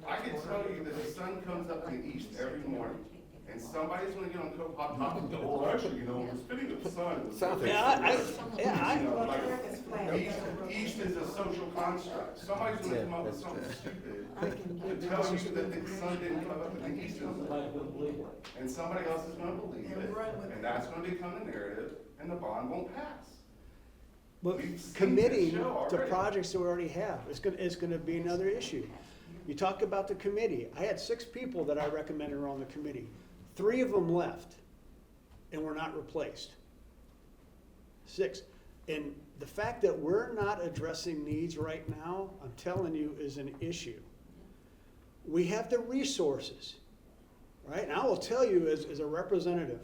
I can tell you that the sun comes up in the east every morning, and somebody's gonna get on Cove Hot Topics and go, oh, actually, you know, we're spinning the sun. South yeah, You know, like, east is a social construct. Somebody's gonna come up with something stupid to tell you that the sun didn't come up in the east. Somebody wouldn't believe it. And somebody else is gonna believe it, and that's gonna become the narrative, and the bond won't pass. but We've seen committing this show to already. projects that we already have, it's gonna be another issue. You talk about the committee. I had 6 people that I recommended are on the committee. 3 of them left and were not replaced. 6. And the fact that we're not addressing needs right now, I'm telling you, is an issue. We have the resources, right? And I will tell you as a representative,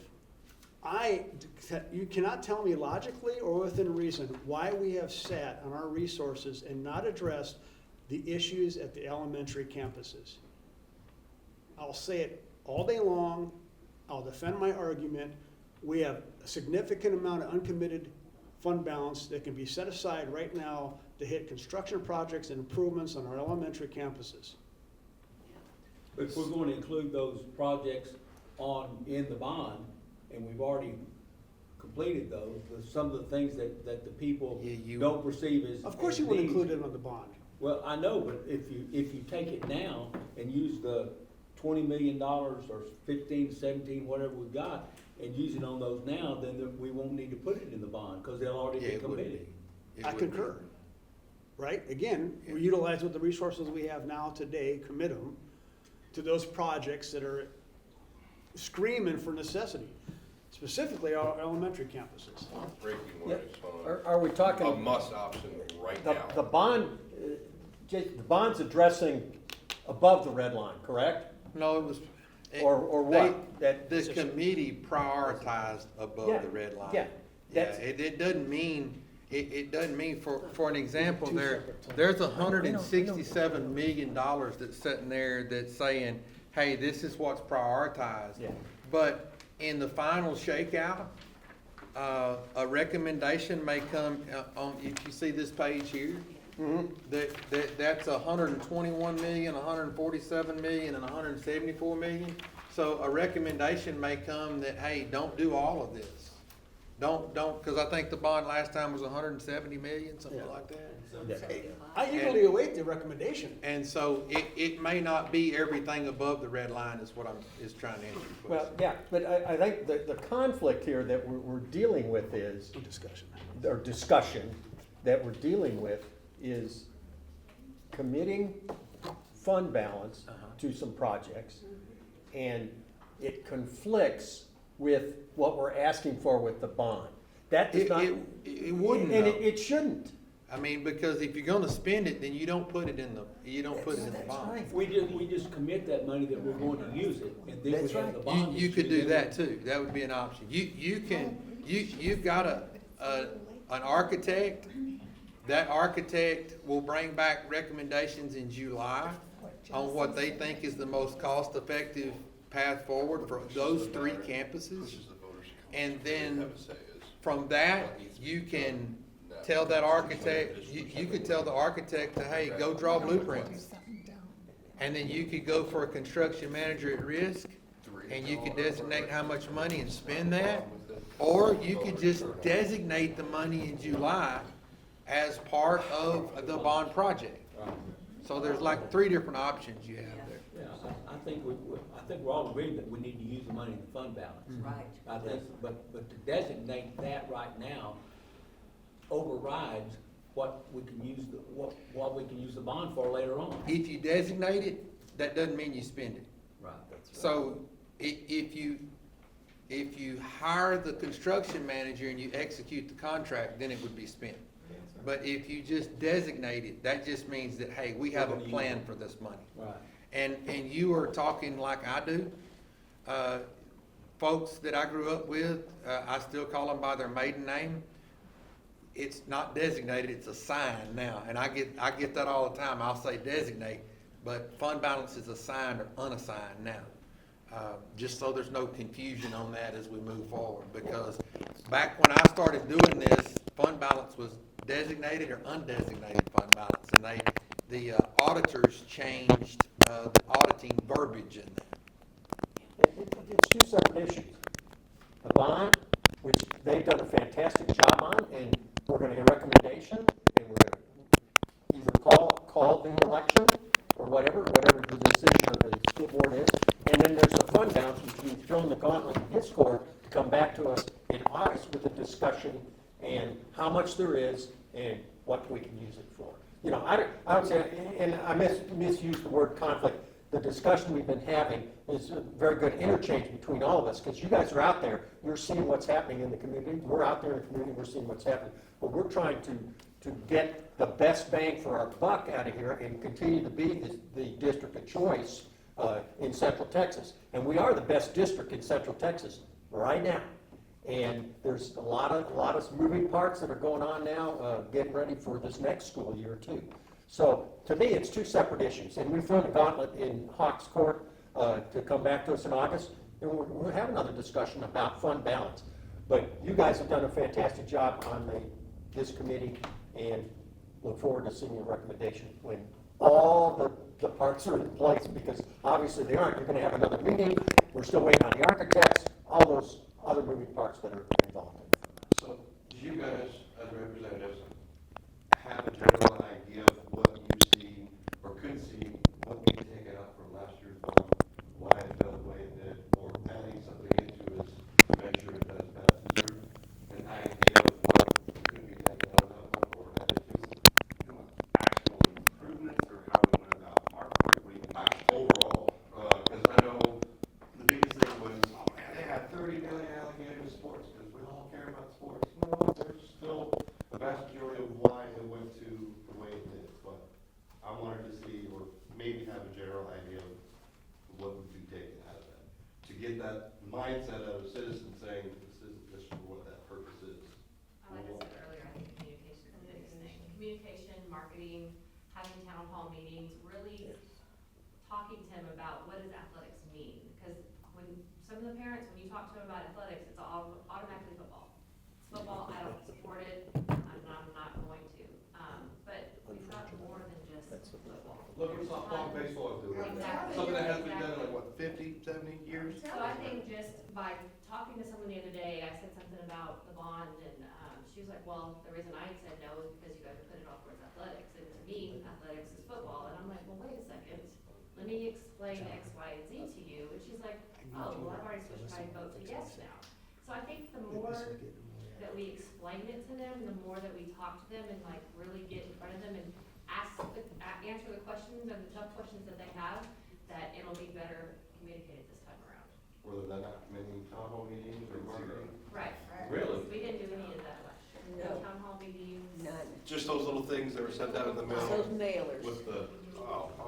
you cannot tell me logically or within reason why we have sat on our resources and not addressed the issues at the elementary campuses. I'll say it all day long, I'll defend my argument. We have a significant amount of uncommitted fund balance that can be set aside right now to hit construction projects and improvements on our elementary campuses. But if we're going to include those projects in the bond, and we've already completed those, with some of the things that the people Yeah, you- don't perceive as. Of course as you would needs. include it on the bond. Well, I know, but if you take it now and use the $20 million or 15, 17, whatever we've got, and use it on those now, then we won't need to put it in the bond, because they'll already Yeah, be it would committed. be. It I would be. concur. Right? Again, we utilize what the resources we have now today, commit them to those projects that are screaming for necessity, specifically our elementary campuses. Breaking Yeah. one is Are we a talking, must option right the now. bond, the bond's addressing above the red line, correct? No, it was. Or what? That The position? committee prioritized above Yeah, the red line. yeah, Yeah, that's- it doesn't mean, it doesn't mean, for an example, there's $167 million that's sitting there that's saying, hey, this is what's prioritized. Yeah. But in the final shakeout, a recommendation may come on, if you see this page here, that's 121 million, 147 million, and 174 million. So a recommendation may come that, hey, don't do all of this. cause I think the bond last time was 170 million, something Yeah. like that. I eagerly await the recommendation. And so it may not be everything above the red line is what is trying to answer your Well, question. yeah, but I think the conflict here that we're dealing with is, Discussion. or discussion that we're dealing with is committing fund balance to some projects, and it conflicts with what we're asking for with the bond. That does not. It wouldn't And though. it shouldn't. I mean, because if you're gonna spend it, then you don't put it in the That's bond. right. We just commit that money that we're going to use it, and then we That's have right. the bond. You could issue, do then that too, that would be an option. You've got an architect, that architect will bring back recommendations in July on what they think is the most cost-effective path forward for those three campuses. And then from that, you can tell that architect, you could tell the architect to, hey, go draw blueprints. And then you could go for a construction manager at risk, and you could designate how much money and spend that. Or you could just designate the money in July as part of the bond project. So there's like three different options you have there. Yeah, I think we're all agreeing that we need to use the money in the fund balance. Right. I think, but to designate that right now overrides what we can use what we can use the bond for later on. If you designate it, that doesn't mean you spend it. Right, that's right. So if you hire the construction manager and you execute the contract, then it would be spent. But if you just designate it, that just means that, hey, we have a plan for this money. Right. And you are talking like I do. Folks that I grew up with, I still call them by their maiden name. It's not designated, it's assigned now. And I get that all the time. I'll say designate, but fund balance is assigned or unassigned now. Just so there's no confusion on that as we move forward. Because back when I started doing this, fund balance was designated or undesignated fund balance. And the auditors changed the auditing verbiage in that. It's two separate issues. The bond, which they've done a fantastic job on, and we're gonna get a recommendation, and we're gonna either call the election, or whatever the decision of the school board is. And then there's the fund balance, which we've thrown the gauntlet in his court to come back to us in August with a discussion and how much there is and what we can use it for. You know, I don't say, and I misused the word conflict. The discussion we've been having is a very good interchange between all of us, because you guys are out there, you're seeing what's happening in the community, we're out there in the community, we're seeing what's happening. But we're trying to get the best bang for our buck out of here and continue to be the district of choice in Central Texas. And we are the best district in Central Texas right now. And there's a lot of moving parts that are going on now, getting ready for this next school year too. So to me, it's two separate issues, and we've thrown a gauntlet in Hawks Court to come back to us in August, and we'll have another discussion about fund balance. But you guys have done a fantastic job on this committee, and look forward to seeing your recommendation when all the parts are in place, because obviously they aren't. You're going to have another meeting. We're still waiting on the architects, all those other moving parts that are involved. So, do you guys, as representatives, have a general idea of what you see or could see, what we take out from last year's bond, why it fell the way it did, or adding something into it to make sure it does pass through? An idea of what could be taken out of it, or added to some, actual improvements, or how we went about our overall? Because I know the biggest thing was, oh man, they had 30 million allocated to sports, because we all care about sports. No, there's still the vast majority of why it went to the way it did, but I wanted to see, or maybe have a general idea of what would be taken out of that. To get that mindset out of citizens saying, this is what that purpose is. Like I said earlier, I think communication is the biggest thing. Communication, marketing, having town hall meetings, really talking to him about what does athletics mean? Because when some of the parents, when you talk to them about athletics, it's automatically football. It's football, I don't support it, I'm not going to. But we've got more than just football. Look at softball and baseball is doing it. Exactly. Something that hasn't been done in like, what, 50, 70 years? So I think just by talking to someone the other day, I said something about the bond, and, she was like, well, the reason I said no is because you guys are putting it all towards athletics, and to me, athletics is football, and I'm like, well, wait a second, let me explain X, Y, and Z to you, and she's like, oh, well, I've already switched my vote to yes now. So I think the more that we explain it to them, the more that we talk to them and like really get in front of them and answer the questions and the tough questions that they have, that it'll be better communicated this time around. Were there not many town hall meetings or marketing? Right. Really? We didn't do any of that last year. No No. town hall meetings. None. Just those little things that were sent out in the Those mail mailers. with the,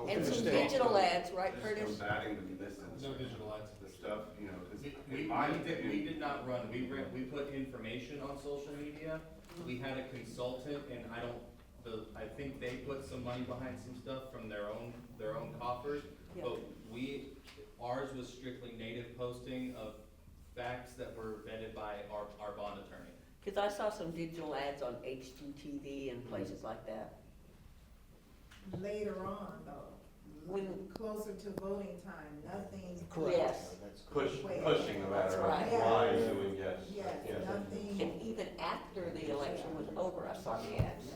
And some Understand. digital ads, right, Curtis? Combating the nuisance. No digital ads. The stuff, you know, cause We in my did, opinion. we did not run, we put information on social media, we had a consultant, and I think they put some money behind some stuff from their own coffers, Yeah. but ours was strictly native posting of facts that were vetted by our bond attorney. Cause I saw some digital ads on HGTV and places like that. Later on though, When- closer to voting time, nothing. Yes. pushing no matter Right. why doing yes. Yes, Yes. nothing. And even after the election was over, I saw the ads.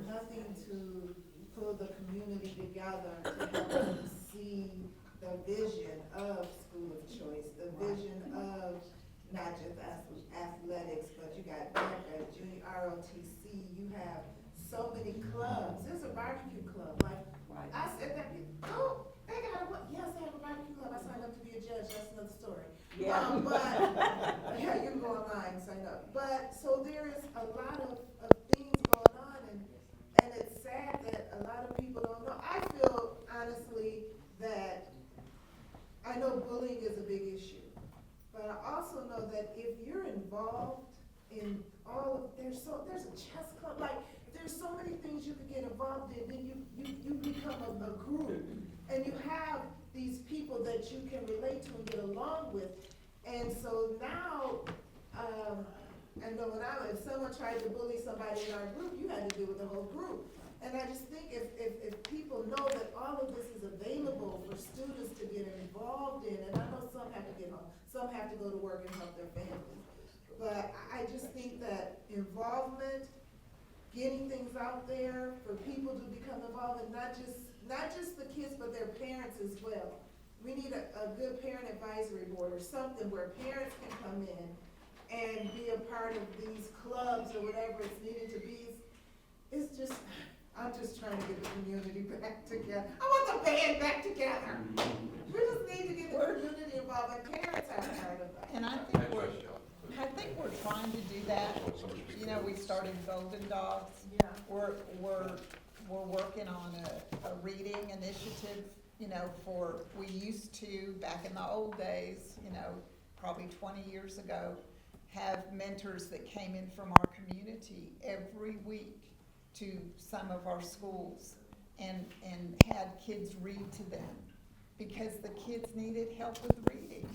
Nothing to pull the community together to help them see the vision of school of choice, the vision of not just athletics, but you got DECA, junior ROTC, you have so many clubs. There's a barbecue club, like, Right. I said that, oh, they got a, yes, they have a barbecue club. I signed up to be a judge, that's another story. Yeah. But, yeah, you can go online and sign up. But, so there is a lot of things going on, and it's sad that a lot of people don't know. I feel honestly that, I know bullying is a big issue, but I also know that if you're involved in all of, there's a chess club, like, there's so many things you could get involved in, then you become a group, and you have these people that you can relate to and get along with. And so now, I know if someone tried to bully somebody in our group, you had to deal with the whole group. And I just think if people know that all of this is available for students to get involved in, and I know some have to get home, some have to go to work and help their families. But I just think that involvement, getting things out there for people to become involved, and not just the kids, but their parents as well. We need a good parent advisory board or something where parents can come in and be a part of these clubs or whatever it's needed to be. It's just, I'm just trying to get the community back together. I want the band back together. We just need to get the community involved, and parents are part of that. And I think we're trying to do that. You know, we started Golden Dogs. Yeah. We're working on a reading initiative, you know, we used to, back in the old days, you know, probably 20 years ago, have mentors that came in from our community every week to some of our schools and had kids read to them, because the kids needed help with reading.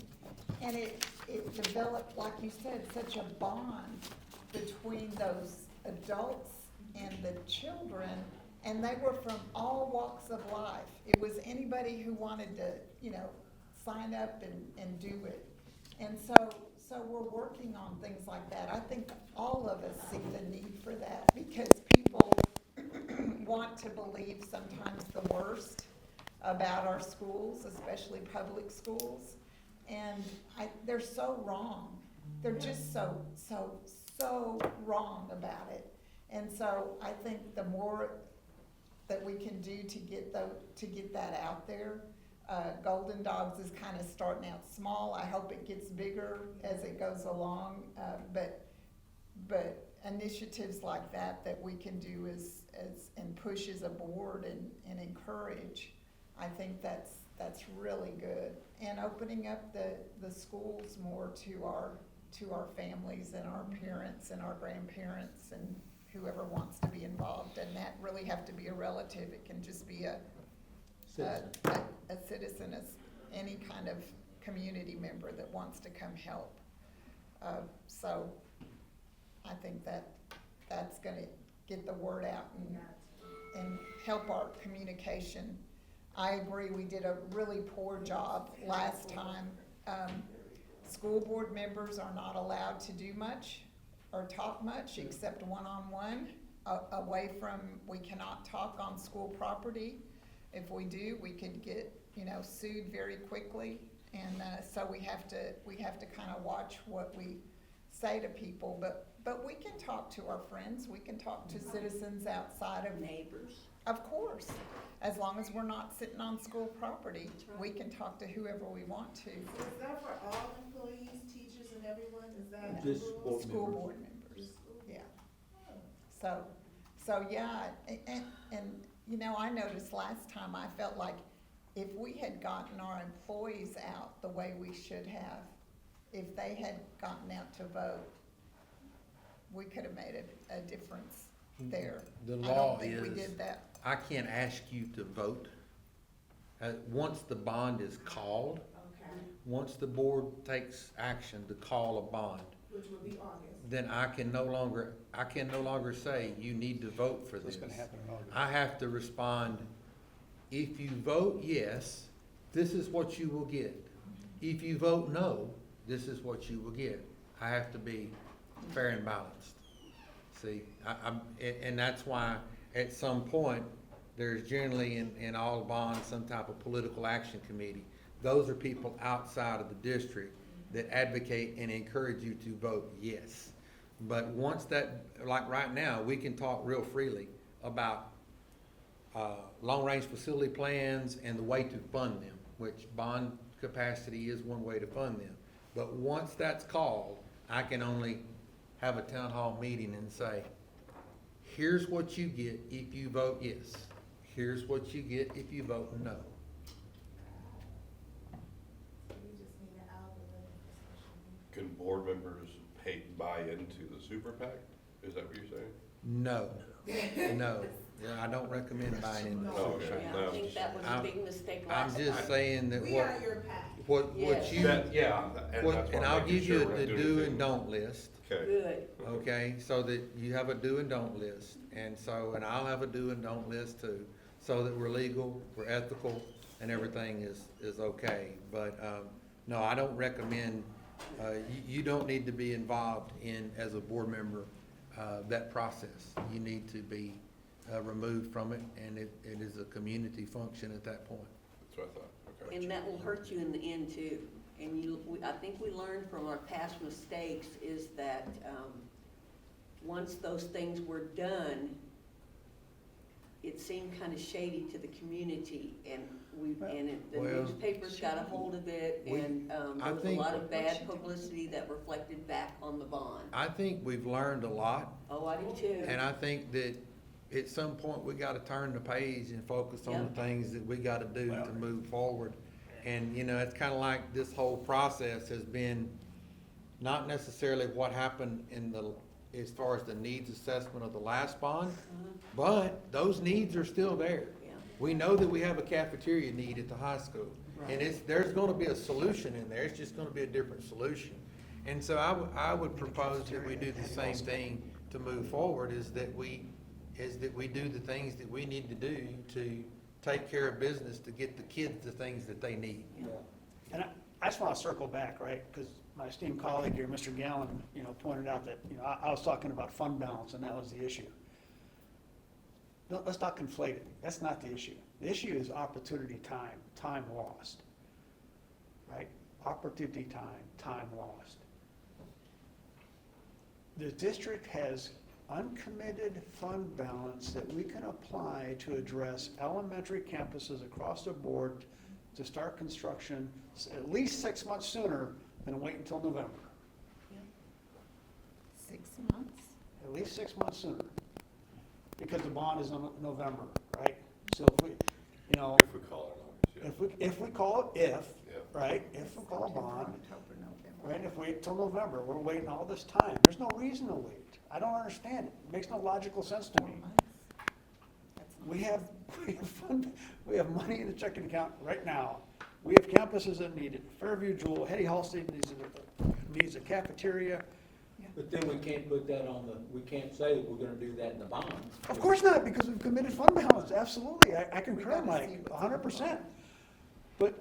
And it developed, like you said, such a bond between those adults and the children, and they were from all walks of life. It was anybody who wanted to, you know, sign up and do it. And so we're working on things like that. I think all of us see the need for that, because people want to believe sometimes the worst about our schools, especially public schools. And they're so wrong. They're just so wrong about it. And so I think the more that we can do to get that out there, Golden Dogs is kind of starting out small. I hope it gets bigger as it goes along. But initiatives like that we can do and push as a board and encourage, I think that's really good. And opening up the schools more to our families and our parents and our grandparents and whoever wants to be involved. And that really have to be a relative. It can just be a citizen, as any kind of community member that wants to come help. So I think that's gonna get the word out and help our communication. I agree, we did a really poor job last time. school board members are not allowed to do much or talk much except one-on-one, away from, we cannot talk on school property. If we do, we could get, sued very quickly. And, so we have to kind of watch what we say to people, but we can talk to our friends, we can talk to citizens outside of, Neighbors. of course, as long as we're not sitting on school property, That's right. we can talk to whoever we want to. So is that for all employees, teachers and everyone? Is that? Just rules? board School members. board members, Just school? yeah. So, yeah, and, I noticed last time, I felt like if we had gotten our employees out the way we should have, if they had gotten out to vote, we could have made a difference there. The I law don't think we is, did that. I can't ask you to vote. Once the bond is called, Okay, once the board takes action to call a bond, which would be August. then I can no longer say you need to vote for What's this. gonna happen in August? I have to respond, if you vote yes, this is what you will get. If you vote no, this is what you will get. I have to be fair and balanced. See, and that's why at some point, there's generally in all bonds, some type of political action committee. Those are people outside of the district that advocate and encourage you to vote yes. But once that, like right now, we can talk real freely about long-range facility plans and the way to fund them, which bond capacity is one way to fund them. But once that's called, I can only have a town hall meeting and say, here's what you get if you vote yes. Here's what you get if you vote no. We just need an algorithm for social media. Can board members buy into the super PAC? Is that what you're saying? No, no. Yeah, I don't recommend buying into Oh, the okay. Yeah, I think that was a I'm- big mistake I'm last just time. saying that We are your pack. what Yes. you, Yeah, and that's and why I'll I'm making give you sure we're the not doing do and anything. don't list, Okay, Good. okay? So that you have a do and don't list, and I'll have a do and don't list too, so that we're legal, we're ethical, and everything is okay. But, no, I don't recommend, you don't need to be involved in, as a board member, that process. You need to be, removed from it, and it is a community function at that point. that's what I thought, okay. And that will hurt you in the end too. And I think we learned from our past mistakes is that, once those things were done, it seemed kind of shady to the community, and the Well, newspapers got a hold of it, and, I there was a think- lot of bad publicity that reflected back on the bond. I think we've learned a lot. Oh, I do too. And I think that at some point, we gotta turn the page and focus on Yeah. the things that we gotta do to move forward. And, it's kinda like this whole process has been not necessarily what happened as far as the needs assessment of the last bond, but those needs are still there. Yeah. We know that we have a cafeteria need at the high school, and there's gonna be a solution in there, it's just gonna be a different solution. And so I would propose that we do the same thing to move forward, is that we do the things that we need to do to take care of business, to get the kids the things that they need. And I just want to circle back, right, because my esteemed colleague here, Mr. Gallen, pointed out that, I was talking about fund balance, and that was the issue. No, let's not conflate it. That's not the issue. The issue is opportunity time lost, right? Opportunity time lost. The district has uncommitted fund balance that we can apply to address elementary campuses across the board to start construction at least 6 months sooner than wait until November. 6 months? At least 6 months sooner. Because the bond is in November, right? So if we, If we call it August, yeah. if we call it, Yeah. right, if we call a bond, October, November. right, if we wait till November, we're waiting all this time. There's no reason to wait. I don't understand it. It makes no logical sense to 4 me. months. That's not- We have money in the checking account right now. We have campuses that need it. Fairview, Jewel, Hetty Hallstead needs a cafeteria. But then we can't put that we can't say that we're gonna do that in the bond. Of course not, because we've committed fund balance, absolutely. I concur, gotta see Mike, what's 100%. But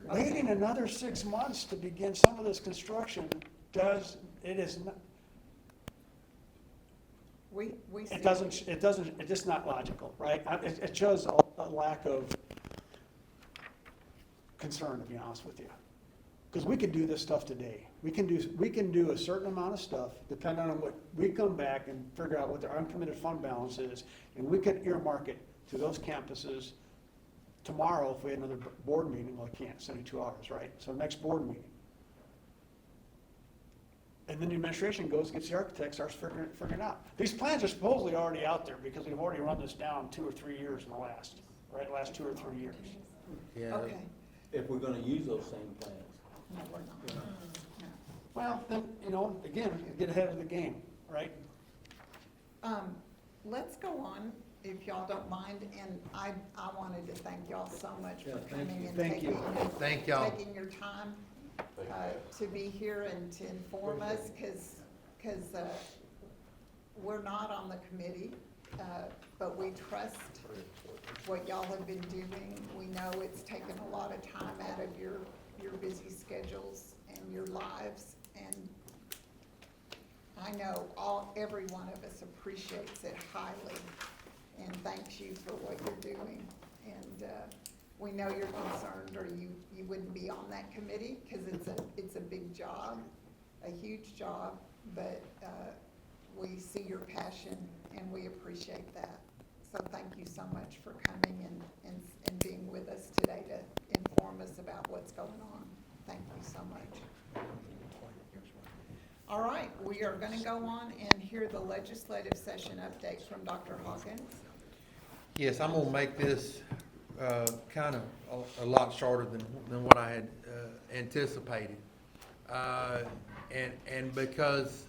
Waiting another 6 months to begin some of this construction it's just not logical, right? It shows a lack of concern, to be honest with you. Because we can do this stuff today. We can do a certain amount of stuff, depending on what, we come back and figure out what their uncommitted fund balance is, and we could earmark it to those campuses tomorrow if we had another board meeting. Well, I can't, 72 hours, right? So next board meeting. And then the administration goes, gets the architect, starts figuring it out. These plans are supposedly already out there because we've already run this down 2 or 3 years in the last 2 or 3 years. Yeah. Okay. If we're gonna use those same plans. No, we're not. No. Well, then, again, get ahead of the game, right? Let's go on, if y'all don't mind, and I wanted to thank y'all so much for Yeah, thank coming you. and Thank you. Thank y'all. taking your time to be here and to inform us, because we're not on the committee, but we trust what y'all have been doing. We know it's taken a lot of time out of your busy schedules and your lives, and I know every one of us appreciates it highly and thanks you for what you're doing. And we know you're concerned, or you wouldn't be on that committee, because it's a big job, a huge job, but we see your passion and we appreciate that. So thank you so much for coming and being with us today to inform us about what's going on. Thank you so much. All right, we are going to go on and hear the legislative session update from Dr. Hawkins. Yes, I'm gonna make this kind of a lot shorter than what I had anticipated. And because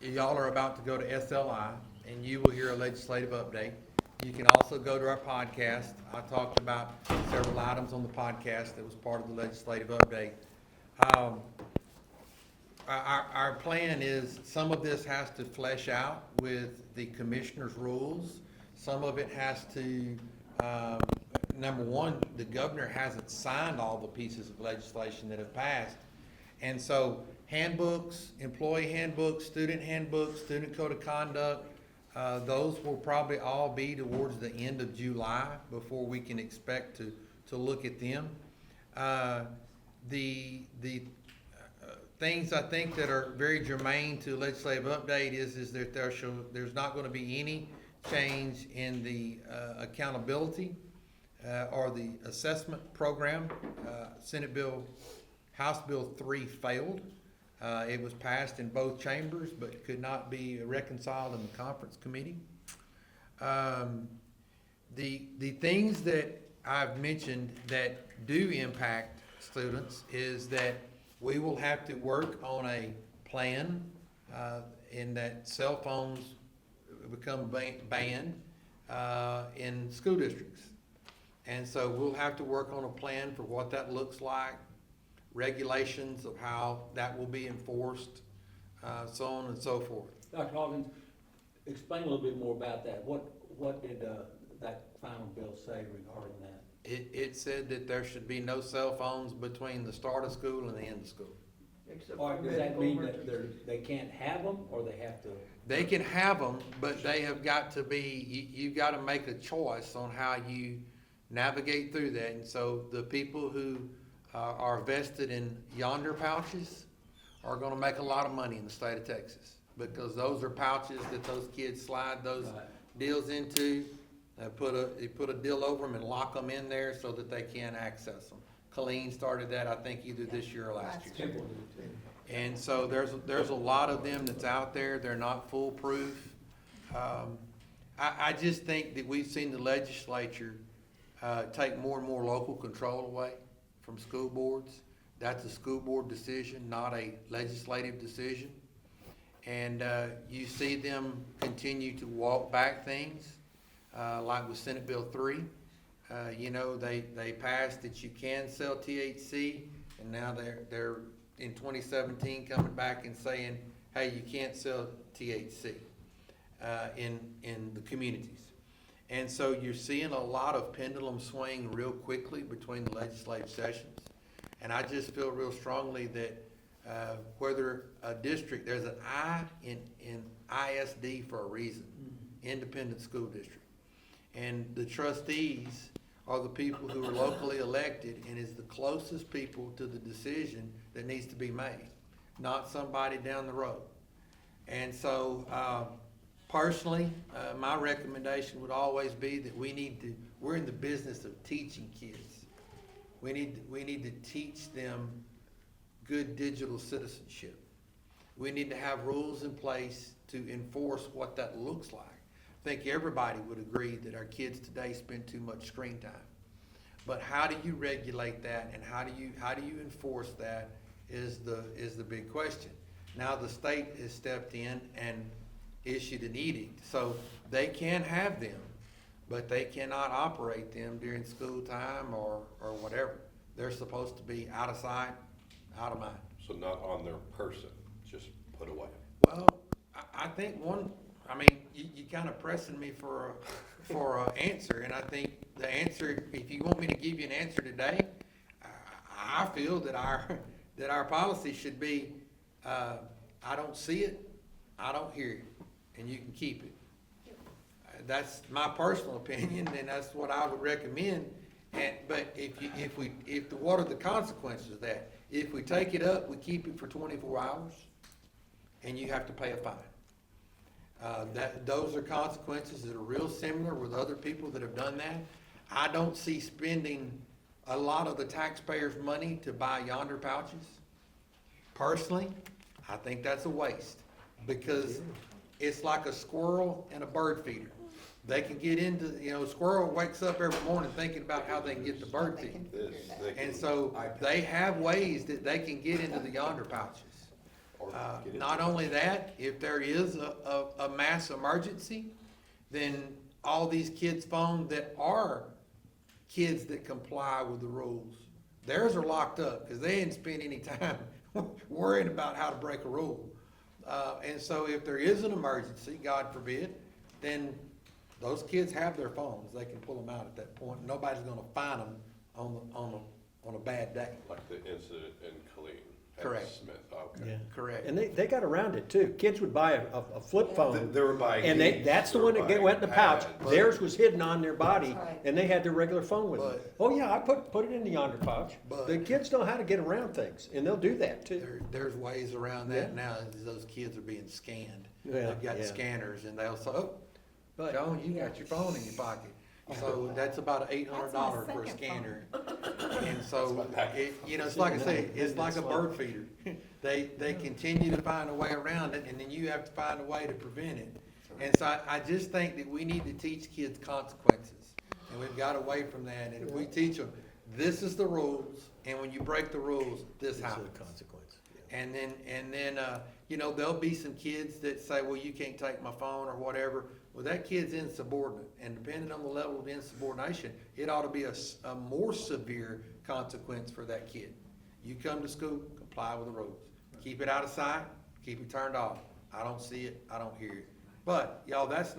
y'all are about to go to SLI, and you will hear a legislative update. You can also go to our podcast. I talked about several items on the podcast that was part of the legislative update. Our plan is, some of this has to flesh out with the commissioner's rules. Some of it has to, number one, the governor hasn't signed all the pieces of legislation that have passed. And so handbooks, employee handbooks, student code of conduct, those will probably all be towards the end of July before we can expect to look at them. The things I think that are very germane to legislative update is that there's not going to be any change in the accountability or the assessment program. House Bill 3 failed. It was passed in both chambers, but could not be reconciled in the conference committee. The things that I've mentioned that do impact students is that we will have to work on a plan in that cell phones become banned in school districts. And so we'll have to work on a plan for what that looks like, regulations of how that will be enforced, so on and so forth. Dr. Hawkins, explain a little bit more about that. What did that final bill say regarding that? It said that there should be no cell phones between the start of school and the end of school. Or does that mean that they can't have them, or they have to? They can have them, but they have got to be, you've got to make a choice on how you navigate through that. And so the people who are vested in yonder pouches are gonna make a lot of money in the state of Texas, because those are pouches that those kids slide those deals into. They put a deal over them and lock them in there so that they can't access them. Colleen started that, I think, either this year or last year. And so there's a lot of them that's out there. They're not foolproof. I just think that we've seen the legislature take more and more local control away from school boards. That's a school board decision, not a legislative decision. And you see them continue to walk back things, like with Senate Bill 3. They passed that you can sell THC, and now they're in 2017 coming back and saying, hey, you can't sell THC in the communities. And so you're seeing a lot of pendulum swing real quickly between the legislative sessions. And I just feel real strongly that, whether a district, there's an I in ISD for a reason, Independent School District. And the trustees are the people who are locally elected and is the closest people to the decision that needs to be made, not somebody down the road. And so, personally, my recommendation would always be that we're in the business of teaching kids. We need to teach them good digital citizenship. We need to have rules in place to enforce what that looks like. I think everybody would agree that our kids today spend too much screen time. But how do you regulate that, and how do you enforce that is the big question. Now the state has stepped in and issued an edict, so they can have them, but they cannot operate them during school time or whatever. They're supposed to be out of sight, out of mind. So not on their person, just put away. Well, I think you kind of pressing me for a answer, and I think the answer, if you want me to give you an answer today, I feel that our policy should be, I don't see it, I don't hear it, and you can keep it. That's my personal opinion, and that's what I would recommend. But what are the consequences of that? If we take it up, we keep it for 24 hours, and you have to pay a fine. Those are consequences that are real similar with other people that have done that. I don't see spending a lot of the taxpayers' money to buy yonder pouches. Personally, I think that's a waste, because it's like a squirrel and a bird feeder. They can get into, squirrel wakes up every morning thinking about how they can get the bird feed. And so they have ways that they can get into the yonder pouches. Not only that, if there is a mass emergency, then all these kids' phones that are kids that comply with the rules, theirs are locked up because they didn't spend any time worrying about how to break a rule. And so if there is an emergency, God forbid, then those kids have their phones. They can pull them out at that point. Nobody's gonna find them on a bad day. Like the incident in Killeen. Correct. Smith, okay. Yeah. Correct. And they got around it too. Kids would buy a flip phone. They were buying. And that's the one that went in the pouch. Theirs was hidden on their body, That's right. and they had their regular phone with them. But- Oh yeah, I put it in the yonder pouch. But- The kids know how to get around things, and they'll do that too. There's ways around that Yeah. now, as those kids are being scanned. Yeah, They've got yeah. scanners, and they'll say, oh, But- John, you got your phone in your pocket. So that's about $800 for a second scanner. And so, That's my it's like I say, it's like a bird feeder. They continue to find a way around it, and then you have to find a way to prevent it. And so I just think that we need to teach kids consequences, and we've got away from that. And if we teach them, this is the rules, and when you break the rules, this It's a happens. consequence. And then, there'll be some kids that say, well, you can't take my phone or whatever. Well, that kid's insubordinate, and depending on the level of insubordination, it ought to be a more severe consequence for that kid. You come to school, comply with the rules. Keep it out of sight, keep it turned off. I don't see it, I don't hear it. But, y'all, that's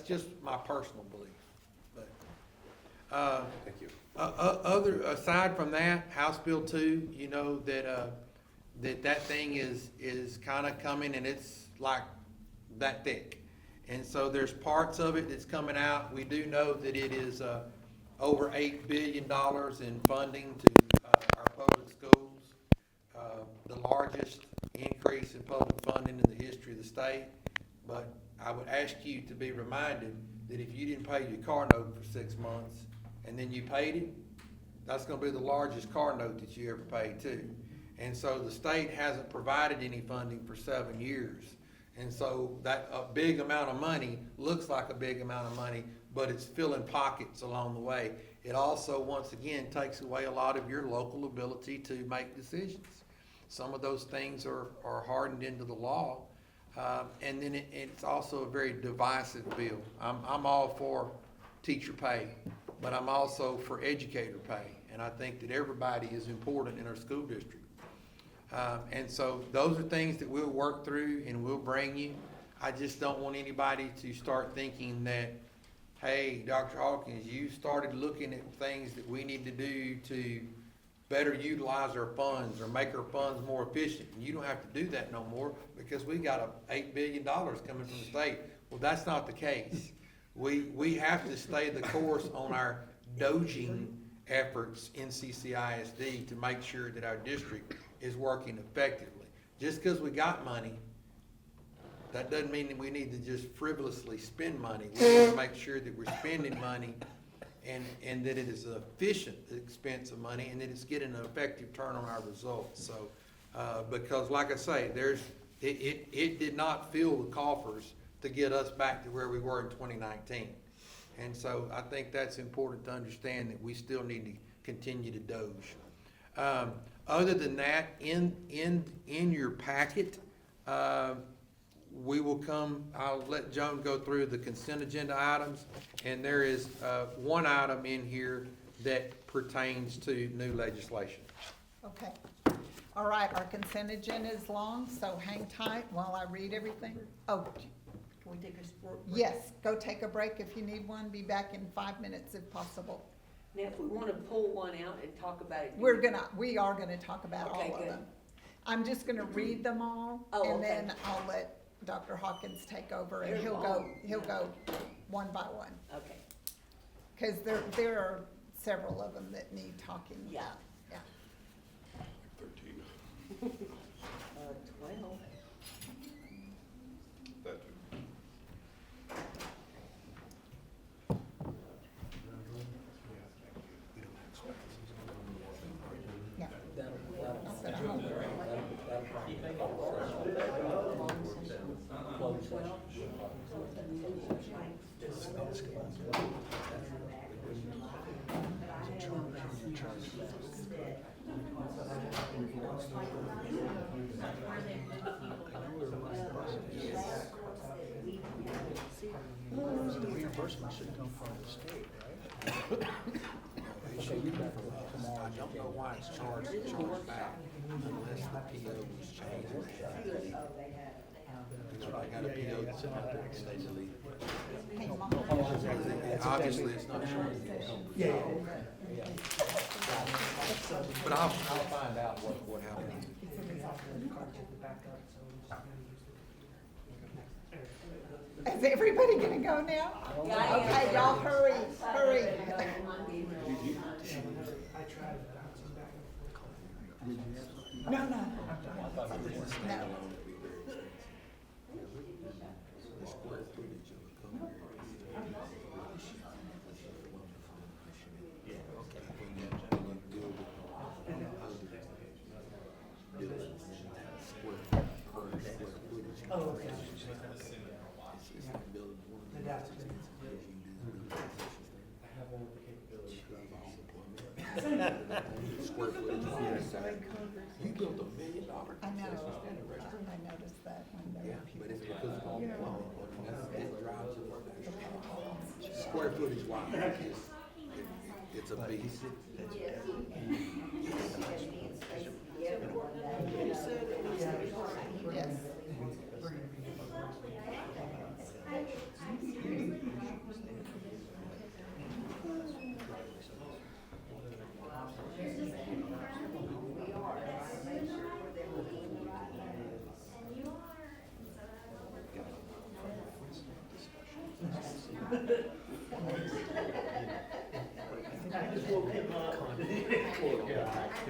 just my personal belief. But, Thank you. aside from that, House Bill 2, that thing is kind of coming, and it's like that thick. And so there's parts of it that's coming out. We do know that it is over $8 billion in funding to our public schools, the largest increase in public funding in the history of the state. But I would ask you to be reminded that if you didn't pay your car note for 6 months and then you paid it, that's gonna be the largest car note that you ever paid too. And so the state hasn't provided any funding for 7 years. And so that a big amount of money looks like a big amount of money, but it's filling pockets along the way. It also, once again, takes away a lot of your local ability to make decisions. Some of those things are hardened into the law. And then it's also a very divisive bill. I'm all for teacher pay, but I'm also for educator pay. And I think that everybody is important in our school district. And so those are things that we'll work through and we'll bring you. I just don't want anybody to start thinking that, hey, Dr. Hawkins, you started looking at things that we need to do to better utilize our funds or make our funds more efficient. You don't have to do that no more because we got $8 billion coming from the state. Well, that's not the case. We have to stay the course on our doging efforts in CCISD to make sure that our district is working effectively. Just because we got money, that doesn't mean that we need to just frivolously spend money. We need to make sure that we're spending money and that it is an efficient expense of money and that it's getting an effective turn on our results. So, because like I say, it did not fill the coffers to get us back to where we were in 2019. And so I think that's important to understand that we still need to continue to doge. Other than that, in your packet, we will come, I'll let Joan go through the consent agenda items, and there is one item in here that pertains to new legislation. Okay. All right, our consent agenda is long, so hang tight while I read everything. Oh, Can we take a sport? yes, go take a break if you need one. Be back in 5 minutes if possible. Now, if we wanna pull one out and talk about it. We are gonna talk about Okay, all of good. them. I'm just gonna read them all, Oh, and okay. then I'll let Dr. Hawkins take over, and They're he'll long. go one by one. Okay, Cause there are several of them that need talking Yeah. about, yeah. 12. Yeah. That'll- Not that I'm aware of. Close session. The reimbursement should come from the state, right? So you got to tomorrow. I don't know why it's charged back unless the PO was changed. I got a PO that's in my back state delete. Hey, Mom. Obviously, it's not showing. But I'll find out what happened. Is everybody gonna go now? Okay, y'all hurry. No. No. Square footage. You built $1 million. I know, I noticed that when they Yeah, were but it's because of all the plumbing, it drives it. Square footage wise, it's a beast. Yes.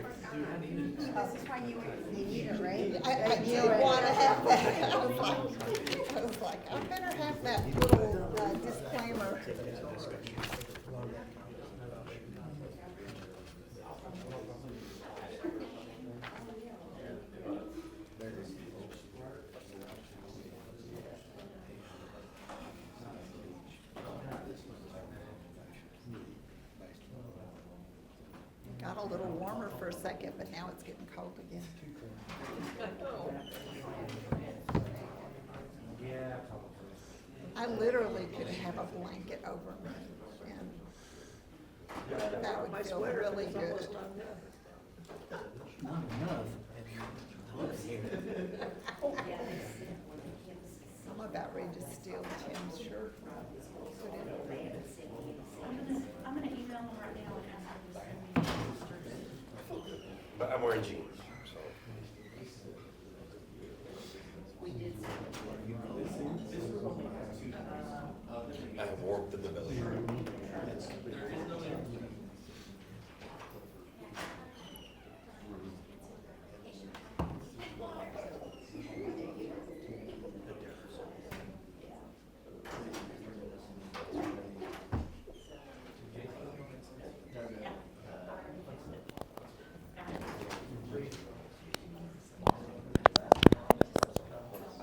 This is why you need it, right? I did wanna have that. I was like, I better have that little disclaimer. Got a little warmer for a second, but now it's getting cold again. I literally could have a blanket over me, and that would feel really good. Not enough. I'm about ready to steal Tim's shirt. Put it over there. I'm gonna email them right now and ask them to send me pictures. But I'm wearing jeans, so. We did see. I have warmth in the belly.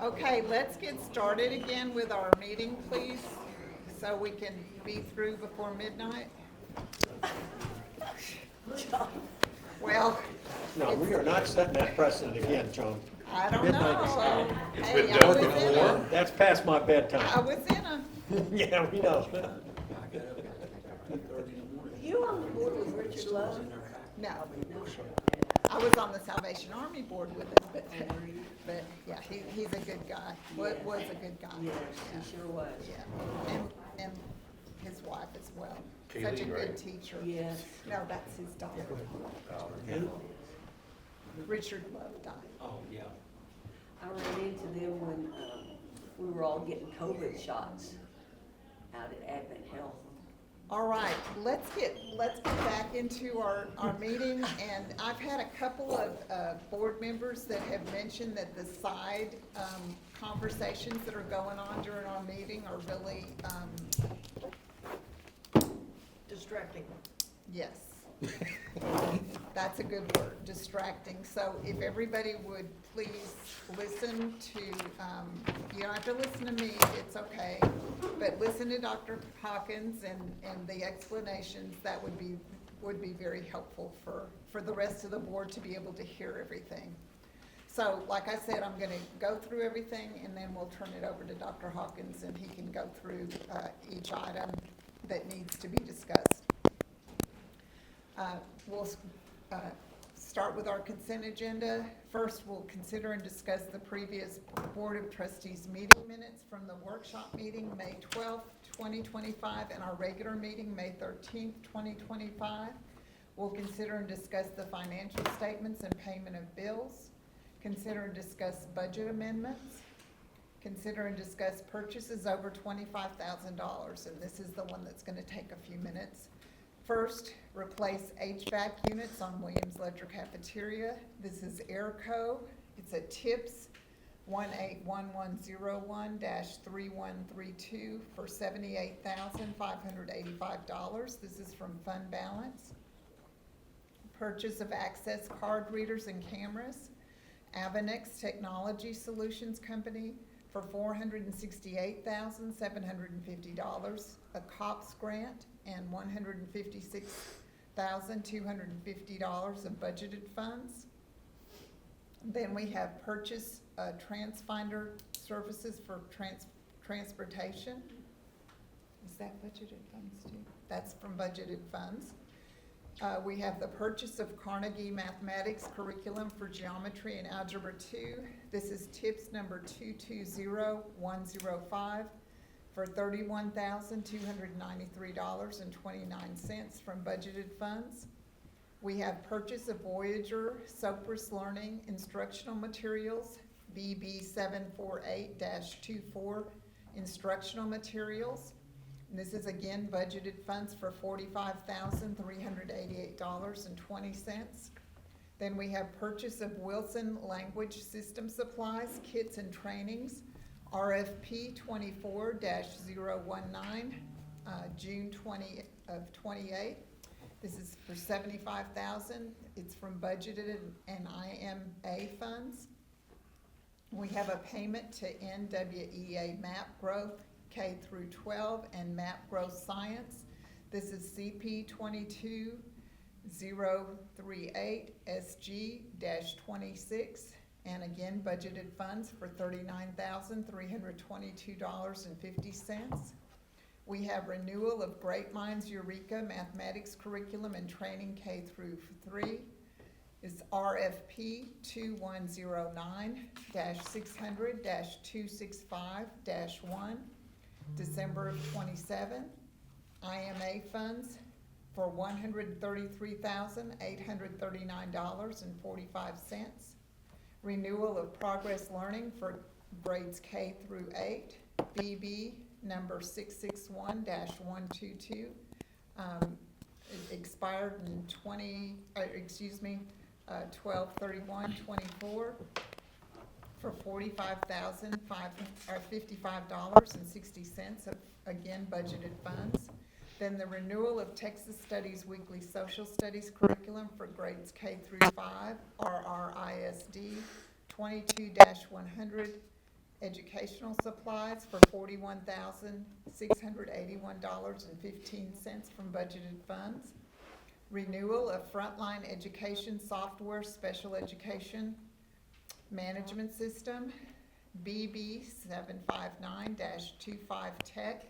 Okay, let's get started again with our meeting, please, so we can be through before midnight. Well, No, we are not setting that precedent again, Joan. I don't Midnight is know. It's Hey, been I done was in before. a- That's past my I bedtime. was in a, Yeah, we know. You on the board with Richard Love? no, No. I was on the Salvation Army board with him, but yeah, he's a good guy. Was a good guy. Yes, he sure was. Yeah, and his wife as well. Such a Kaylee, good right? teacher. Yes. No, that's his daughter. Richard Love died. Oh, yeah. I ran into them when, we were all getting COVID shots out at Advent Health. All right, let's get back into our meeting, and I've had a couple of board members that have mentioned that the side conversations that are going on during our meeting are really, Distracting. yes. That's a good word, distracting. So if everybody would please listen to, you don't have to listen to me, it's okay, but listen to Dr. Hawkins and the explanations, that would be very helpful for the rest of the board to be able to hear everything. So, like I said, I'm gonna go through everything, and then we'll turn it over to Dr. Hawkins, and he can go through each item that needs to be discussed. We'll start with our consent agenda. First, we'll consider and discuss the previous Board of Trustees meeting minutes from the workshop meeting, May 12th, 2025, and our regular meeting, May 13th, 2025. We'll consider and discuss the financial statements and payment of bills. Consider and discuss budget amendments. Consider and discuss purchases over $25,000, and this is the one that's gonna take a few minutes. First, replace HVAC units on Williams Electric Cafeteria. This is Airco. It's a TIPS 181101-3132 for $78,585. This is from fund balance. Purchase of access card readers and cameras. Avanex Technology Solutions Company for $468,750, a COPS grant, and $156,250 of budgeted funds. Then we have purchase TransFinder services for transportation. Is that budgeted funds too? That's from budgeted funds. We have the purchase of Carnegie Mathematics curriculum for geometry and algebra 2. This is TIPS number 220105 for $31,293.29 from budgeted funds. We have purchase of Voyager Sopris Learning instructional materials, BB748-24 instructional materials. And this is again budgeted funds for $45,388.20. Then we have purchase of Wilson Language System Supplies, Kits and Trainings, RFP 24-019, June 20 of 28. This is for $75,000. It's from budgeted and IMA funds. We have a payment to NWEA MAP Growth K through 12 and MAP Growth Science. This is CP 22038 SG-26, and again budgeted funds for $39,322.50. We have renewal of Great Minds Eureka Mathematics Curriculum and Training K through 3. Is RFP 2109-600-265-1, December of 27. IMA funds for $133,839.45. Renewal of Progress Learning for grades K through 8, BB number 661-122. It expired in 12/31/24 for $55,060, again, budgeted funds. Then the renewal of Texas Studies Weekly Social Studies curriculum for grades K through 5, RRISD 22-100, educational supplies for $41,681.15 from budgeted funds. Renewal of Frontline Education Software Special Education Management System, BB 759-25 Tech.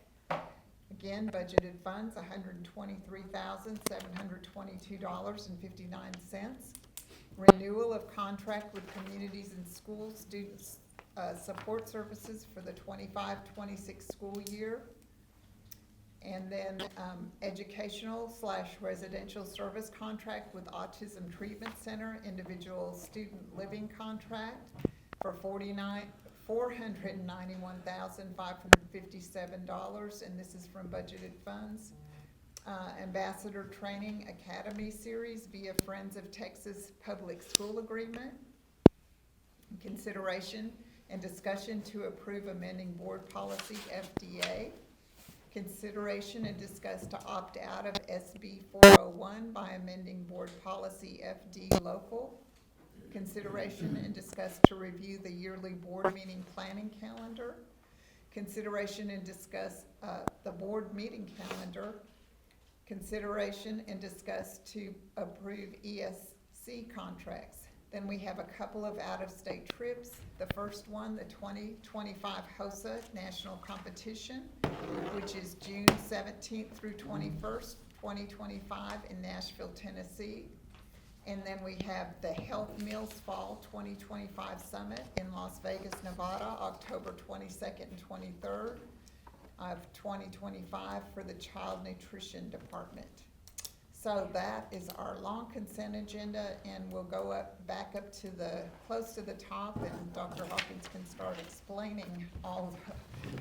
Again, budgeted funds, $123,722.59. Renewal of contract with Communities and Schools Students Support Services for the 25-26 school year. And then educational/residential service contract with Autism Treatment Center, individual student living contract for $491,557, and this is from budgeted funds. Ambassador Training Academy Series via Friends of Texas Public School Agreement. Consideration and discussion to approve amending board policy FDA. Consideration and discuss to opt out of SB 401 by amending board policy FD local. Consideration and discuss to review the yearly board meeting planning calendar. Consideration and discuss the board meeting calendar. Consideration and discuss to approve ESC contracts. Then we have a couple of out-of-state trips. The first one, the 2025 HOSA National Competition, which is June 17th through 21st, 2025 in Nashville, Tennessee. And then we have the Health Meals Fall 2025 Summit in Las Vegas, Nevada, October 22nd and 23rd of 2025 for the Child Nutrition Department. So that is our long consent agenda, and we'll go back up to close to the top, and Dr. Hawkins can start explaining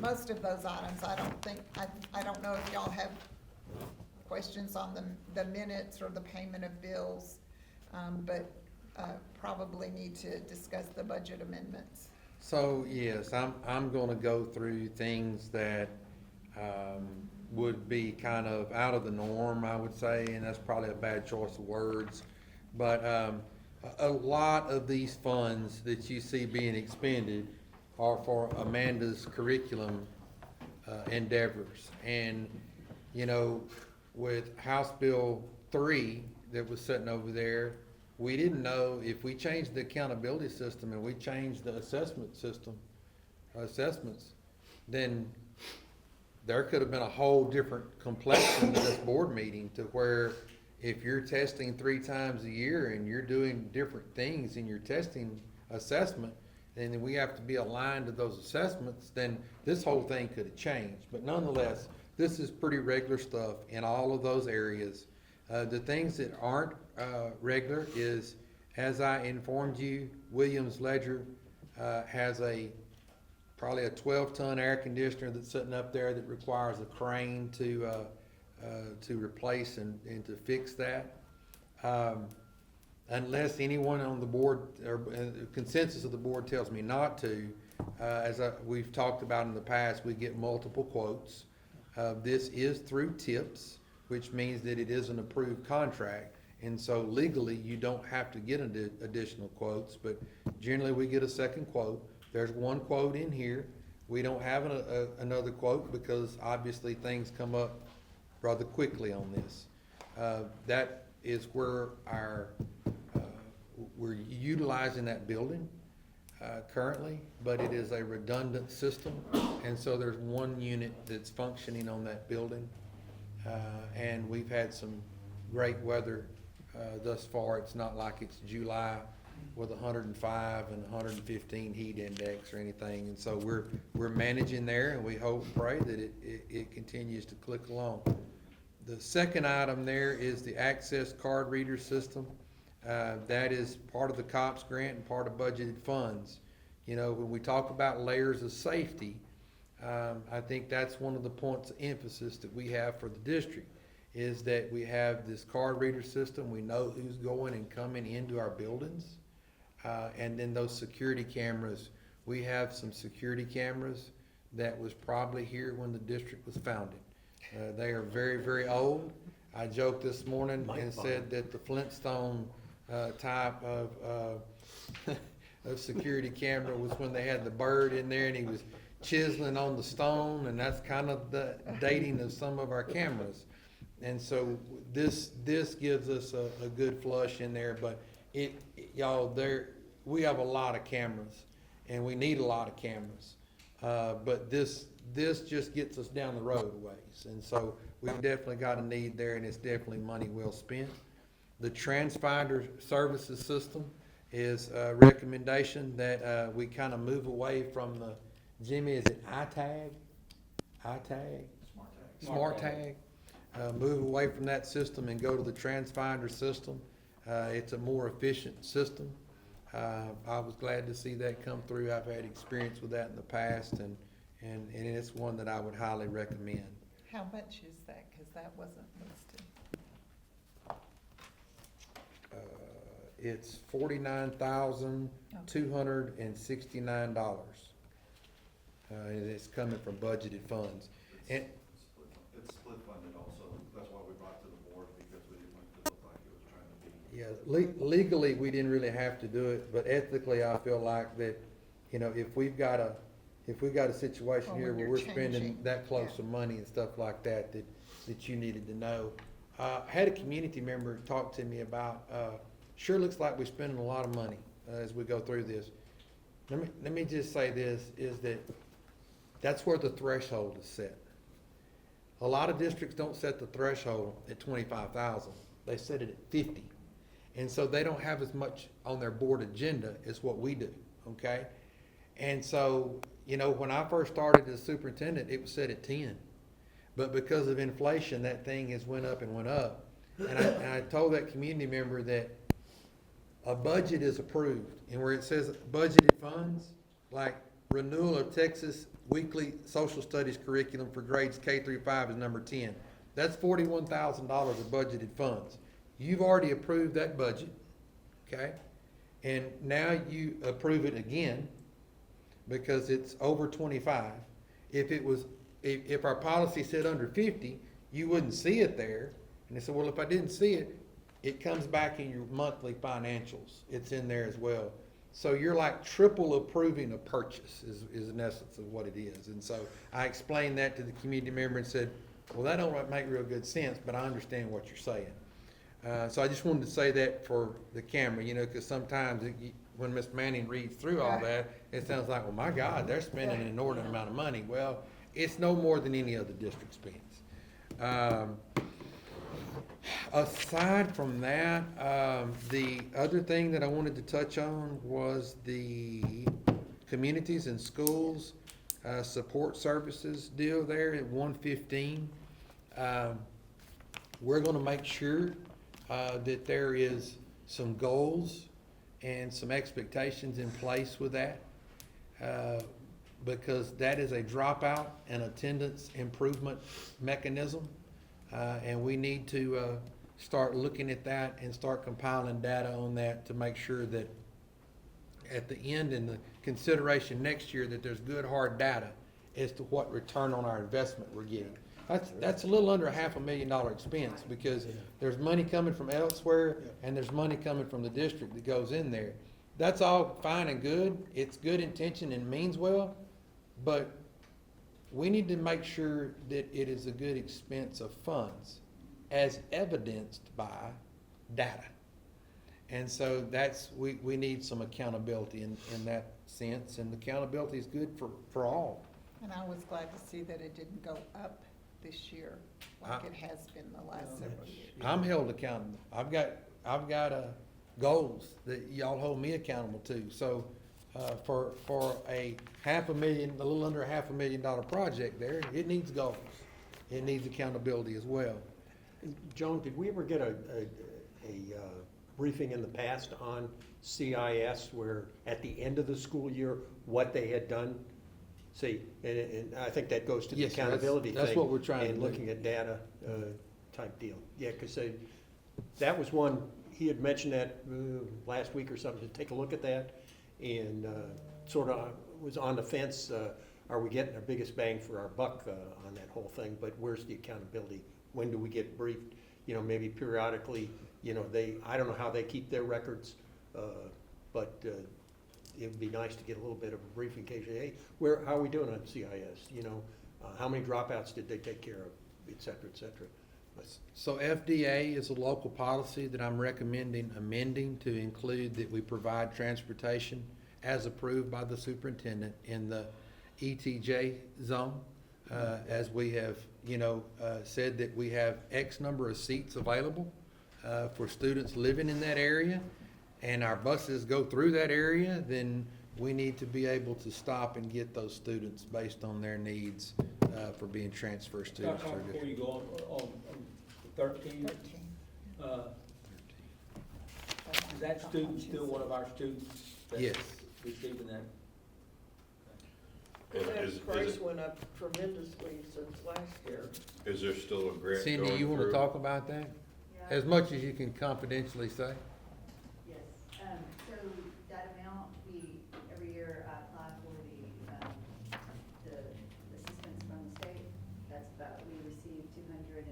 most of those items. I don't know if y'all have questions on the minutes or the payment of bills, but probably need to discuss the budget amendments. So, yes, I'm gonna go through things that, would be kind of out of the norm, I would say, and that's probably a bad choice of words. But a lot of these funds that you see being expended are for Amanda's curriculum endeavors. And, you know, with House Bill 3 that was sitting over there, we didn't know if we changed the accountability system and we changed the assessment system, assessments, then there could have been a whole different complexion to this board meeting, to where if you're testing 3 times a year and you're doing different things in your testing assessment, and then we have to be aligned to those assessments, then this whole thing could have changed. But nonetheless, this is pretty regular stuff in all of those areas. The things that aren't regular is, as I informed you, Williams Ledger has probably a 12-ton air conditioner that's sitting up there that requires a crane to replace and to fix that. Unless anyone on the board, or consensus of the board tells me not to, we've talked about in the past, we get multiple quotes. This is through TIPS, which means that it is an approved contract. And so legally, you don't have to get additional quotes, but generally we get a second quote. There's one quote in here. We don't have another quote because obviously things come up rather quickly on this. That is where we're utilizing that building currently, but it is a redundant system. And so there's one unit that's functioning on that building. And we've had some great weather thus far. It's not like it's July with 105 and 115 heat index or anything. And so we're managing there, and we hope and pray that it continues to click along. The second item there is the access card reader system. That is part of the COPS grant and part of budgeted funds. You know, when we talk about layers of safety, I think that's one of the points of emphasis that we have for the district, is that we have this card reader system. We know who's going and coming into our buildings. And then those security cameras, we have some security cameras that was probably here when the district was founded. They are very, very old. I joked this morning and said that the Flintstone type of of security camera was when they had the bird in there and he was chiseling on the stone, and that's kind of the dating of some of our cameras. And so this gives us a good flush in there, but y'all, we have a lot of cameras and we need a lot of cameras. But this just gets us down the road a ways. And so we've definitely got a need there, and it's definitely money well spent. The Transfinder Services System is a recommendation that we kind of move away from the, Jimmy, is it iTag? Smart Tag. Move away from that system and go to the Transfinder system. It's a more efficient system. I was glad to see that come through. I've had experience with that in the past, and it's one that I would highly recommend. How much is that? Because that wasn't listed. It's $49,269. And it's coming from budgeted funds. And It's split funded also, that's why we brought it to the board, because we didn't want it to look like it was trying to be. yeah, legally, we didn't really have to do it, but ethically, I feel like that, you know, if we've got a situation Well, here when where you're we're spending changing, that close yeah. of money and stuff like that, that you needed to know. I had a community member talk to me about, sure looks like we're spending a lot of money, as we go through this. Let me just say this, is that that's where the threshold is set. A lot of districts don't set the threshold at 25,000. They set it at 50. And so they don't have as much on their board agenda as what we do, okay? And so, you know, when I first started as superintendent, it was set at 10. But because of inflation, that thing has went up and went up. And I told that community member that a budget is approved, and where it says budgeted funds, like renewal of Texas weekly social studies curriculum for grades K through 5 is number 10. That's $41,000 of budgeted funds. You've already approved that budget, okay? And now you approve it again because it's over 25. If our policy said under 50, you wouldn't see it there. And they said, well, if I didn't see it, it comes back in your monthly financials. It's in there as well. So you're like triple approving a purchase is in essence of what it is. And so I explained that to the community member and said, well, that don't make real good sense, but I understand what you're saying. So I just wanted to say that for the camera, you know, because sometimes when Ms. Manning reads through all that, it sounds like, well, my God, they're spending an inordinate amount of money. Well, it's no more than any other district spends. Aside from that, the other thing that I wanted to touch on was the communities and schools support services deal there at 115. We're going to make sure that there is some goals and some expectations in place with that, because that is a dropout and attendance improvement mechanism. And we need to start looking at that and start compiling data on that to make sure that at the end in the consideration next year that there's good hard data as to what return on our investment we're getting. That's a little under $500,000 expense because there's money coming from elsewhere and there's money coming from the district that goes in there. That's all fine and good. It's good intention and means well, but we need to make sure that it is a good expense of funds as evidenced by data. And so we need some accountability in that sense, and accountability is good for all. And I was glad to see that it didn't go up this year like it has been the last several years. I'm held accountable. I've got goals that y'all hold me accountable to. So for a little under $500,000 project there, it needs goals. It needs accountability as well. Joan, did we ever get a briefing in the past on CIS where at the end of the school year, what they had done? See, and I think that goes to the Yes, sir, accountability thing. that's what we're trying to And do. looking at data type deal. Yeah, because that was one, he had mentioned that last week or something, to take a look at that. And sort of was on the fence, are we getting our biggest bang for our buck on that whole thing? But where's the accountability? When do we get briefed? You know, maybe periodically, you know, I don't know how they keep their records, but it would be nice to get a little bit of a briefing occasionally. Hey, how are we doing on CIS? You know, how many dropouts did they take care of, et cetera, et cetera. But So FDA is a local policy that I'm recommending amending to include that we provide transportation as approved by the superintendent in the ETJ zone. As we have, said that we have X number of seats available for students living in that area, and our buses go through that area, then we need to be able to stop and get those students based on their needs for being transfer students. Dr. Before you go on 13, 13. is that student still one of our students? that's Yes. Receiving that? That price went up tremendously since last year. Is there still a grant Cindy, going you want to through? talk about that? As much as you can confidentially say. Yes, so that amount, we, every year apply for the assistance from the state. That's about, we receive 250,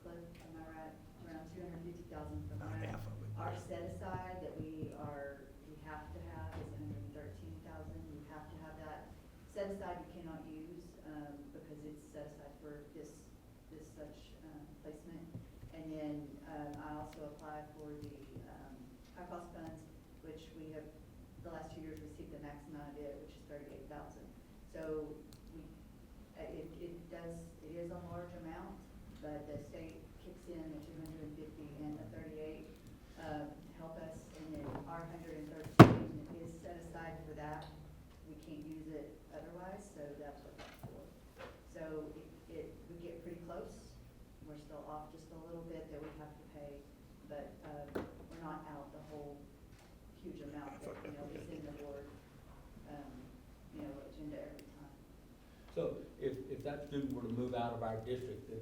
Cliff, am I right? Around 250,000 from About that. half of it. Our set aside that we have to have is 113,000. We have to have that. Set aside you cannot use, because it's set aside for this such placement. And then, I also applied for the, high cost funds, which we have, the last 2 years, received the max amount of it, which is 38,000. So it is a large amount, but the state kicks in the 250 and the 38, help us, and then our 113 is set aside for that. We can't use it otherwise, so that's what that's for. So we get pretty close. We're still off just a little bit that we have to pay, but we're not out the whole huge amount that, we send the board, agenda every time. So if that student were to move out of our district, then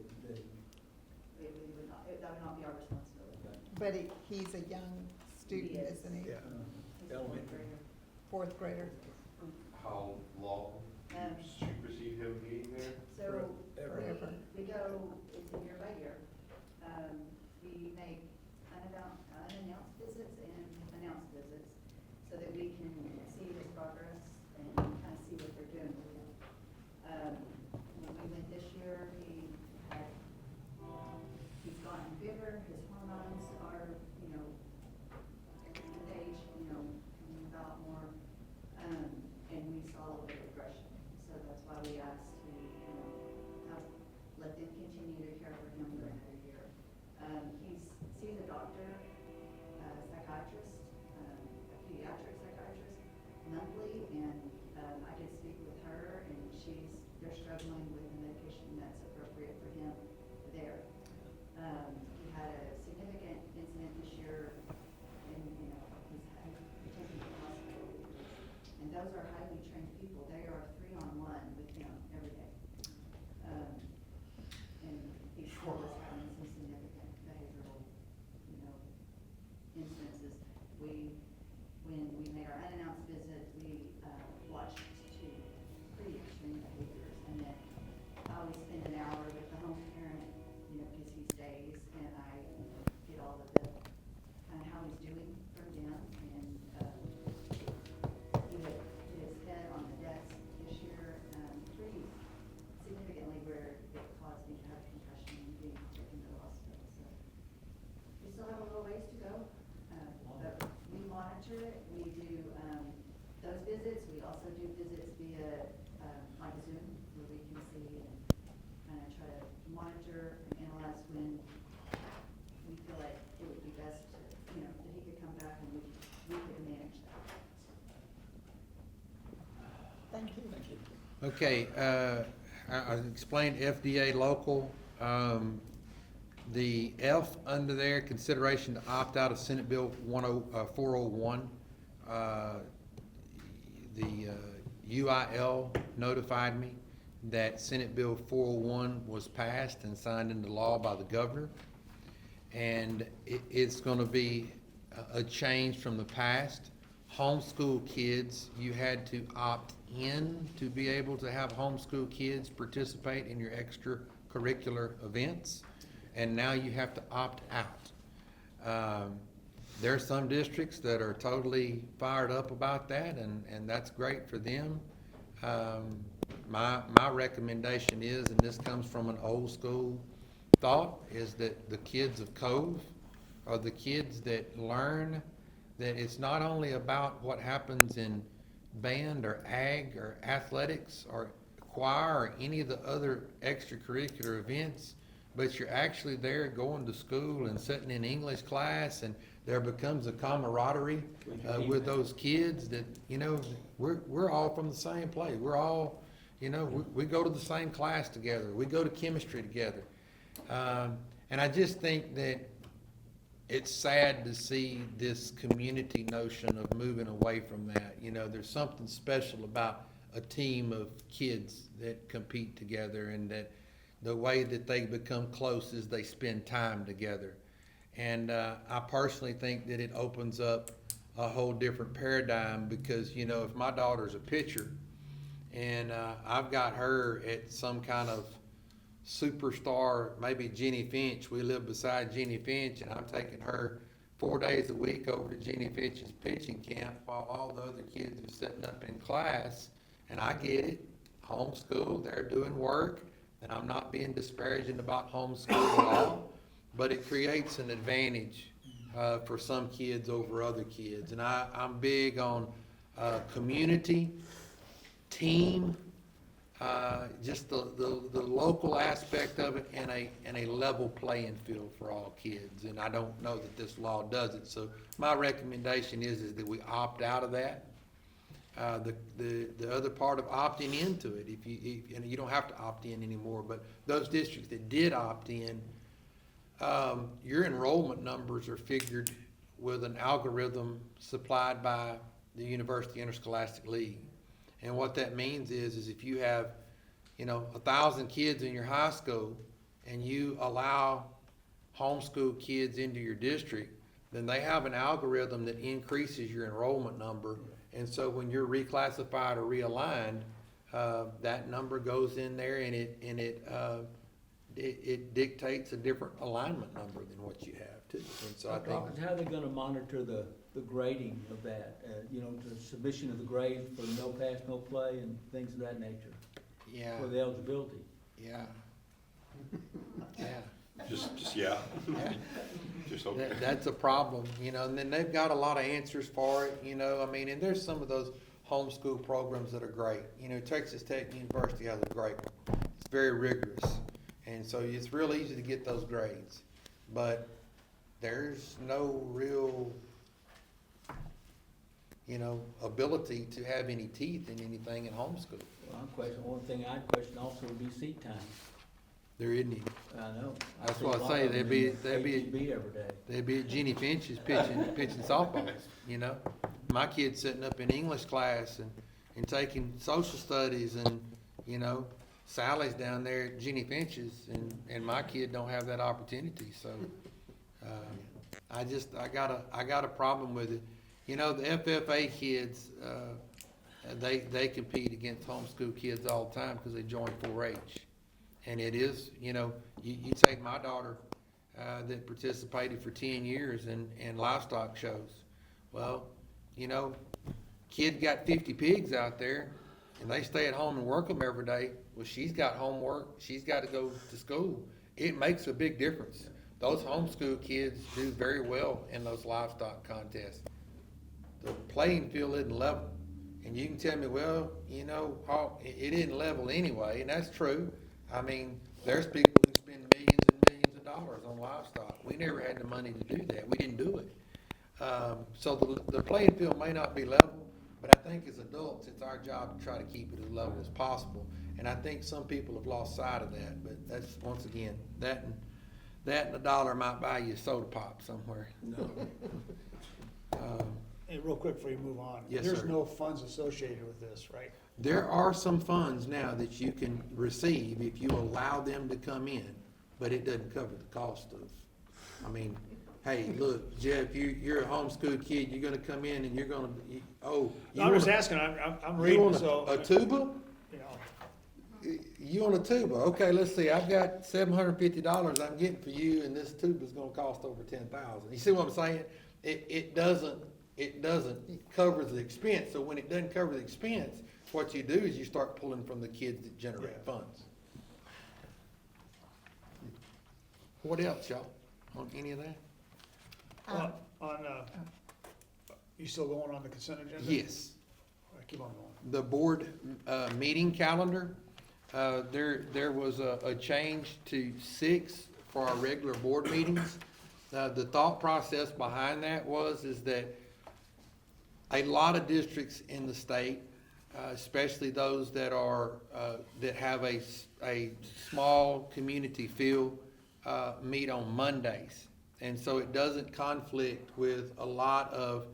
That would not be our responsibility. But he's a young student, He is. isn't he? Yeah. He's a Elementary. Fourth grader. How long Um, do you supersede him being there? So Forever. we go, it's a year by year. We make unannounced visits and announced visits so that we can see his progress and kind of see what they're doing with him. When we went this year, he's gotten bigger, his hormones are, with age, coming about more, and we saw a little bit of regression. So that's why we asked to, let them continue to care for him for another year. He sees a doctor, psychiatrist, a pediatric psychiatrist monthly, and I did speak with her, and they're struggling with the medication that's appropriate for him there. He had a significant incident this year, and, he's taken to the hospital. And those are highly trained people. They are 3-on-1 with him every day. And he still is having some significant behavioral, instances. When we made our unannounced visit, we watched 2 pretty extreme behaviors. And then I always spend an hour with the home parent, because he stays, and I get all of the, kind of how he's doing from them. And he hit his head on the desk this year, pretty significantly, where it caused me to have concussion and being taken to the hospital. So we still have a little ways to go, but we monitor it. We do those visits. We also do visits via like Zoom, where we can see and kind of try to monitor and analyze when we feel like it would be best to, that he could come back and we could manage that. Thank you. Okay, I explained FDA local. The F under there, consideration to opt out of Senate Bill 401. The UIL notified me that Senate Bill 401 was passed and signed into law by the governor. And it's gonna be a change from the past. Homeschool kids, you had to opt in to be able to have homeschool kids participate in your extracurricular events, and now you have to opt out. There are some districts that are totally fired up about that, and that's great for them. My recommendation is, and this comes from an old school thought, is that the kids of Cove are the kids that learn that it's not only about what happens in band or ag or athletics or choir or any of the other extracurricular events, but you're actually there going to school and sitting in English class, and there becomes a camaraderie with those kids that, you know, we're all from the same place. We're all, you know, we go to the same class together. We go to chemistry together. And I just think that it's sad to see this community notion of moving away from that. You know, there's something special about a team of kids that compete together, and that the way that they become close is they spend time together. And I personally think that it opens up a whole different paradigm, because, you know, if my daughter's a pitcher and I've got her at some kind of superstar, maybe Jenny Finch, we live beside Jenny Finch, and I'm taking her 4 days a week over to Jenny Finch's pitching camp while all the other kids are sitting up in class. And I get it, homeschool, they're doing work, and I'm not being disparaging about homeschool at all, but it creates an advantage for some kids over other kids. And I'm big on community, team, just the local aspect of it, and a level playing field for all kids. And I don't know that this law does it. So my recommendation is that we opt out of that. The other part of opting into it, and you don't have to opt in anymore, but those districts that did opt in, your enrollment numbers are figured with an algorithm supplied by the University Interscholastic League. And what that means is if you have, you know, 1,000 kids in your high school, and you allow homeschool kids into your district, then they have an algorithm that increases your enrollment number. And so when you're reclassified or realigned, that number goes in there, and it dictates a different alignment number than what you have too. And so I think, How are they gonna monitor the grading of that? You know, the submission of the grades for no pass, no play, and things of that nature, yeah, for the eligibility? yeah, yeah. Just yeah. Yeah. Just okay. That's a problem, you know, and then they've got a lot of answers for it, you know, I mean, and there's some of those homeschool programs that are great. You know, Texas Tech University has a great one. It's very rigorous, and so it's real easy to get those grades, but there's no real, you know, ability to have any teeth in anything in homeschool. Well, one thing I'd question also would be seat time. There isn't any. I know. That's see what a I lot say, of them they'd be in ATB every day. They'd be at Jenny Finch's pitching softballs, you know? My kid's sitting up in English class and taking social studies, and, you know, Sally's down there at Jenny Finch's, and my kid don't have that opportunity, so, I got a problem with it. You know, the FFA kids, they compete against homeschool kids all the time because they join 4-H. And it is, you know, you take my daughter, that participated for 10 years in livestock shows. Well, you know, kid got 50 pigs out there, and they stay at home and work them every day. Well, she's got homework, she's got to go to school. It makes a big difference. Those homeschool kids do very well in those livestock contests. The playing field isn't level. And you can tell me, well, you know, it isn't level anyway, and that's true. I mean, there's people who spend millions and millions of dollars on livestock. We never had the money to do that. We didn't do it. So the playing field may not be level, but I think as adults, it's our job to try to keep it as level as possible. And I think some people have lost sight of that. But that's, once again, that and That and $1 might buy you a soda pop somewhere. No. Hey, real quick before you move on. Yes, There's sir. no funds associated with this, right? There are some funds now that you can receive if you allow them to come in, but it doesn't cover the cost of, I mean, hey, look, Jeff, you're a homeschool kid, you're gonna come in and you're gonna, oh. you I'm just want- asking, I'm You reading, want so. a tuba? You know, You on a tuba, okay, let's see, I've got $750 I'm getting for you, and this tuba's gonna cost over 10,000. You see what I'm saying? It doesn't cover the expense, so when it doesn't cover the expense, what you do is you start pulling from the kids that generate Yeah. funds. What else, y'all, on any of that? You still going on the consent agenda? Yes. All right, keep on going. The board meeting calendar, there was a change to 6 for our regular board meetings. The thought process behind that is that a lot of districts in the state, especially those that have a small community feel, meet on Mondays. And so it doesn't conflict with a lot of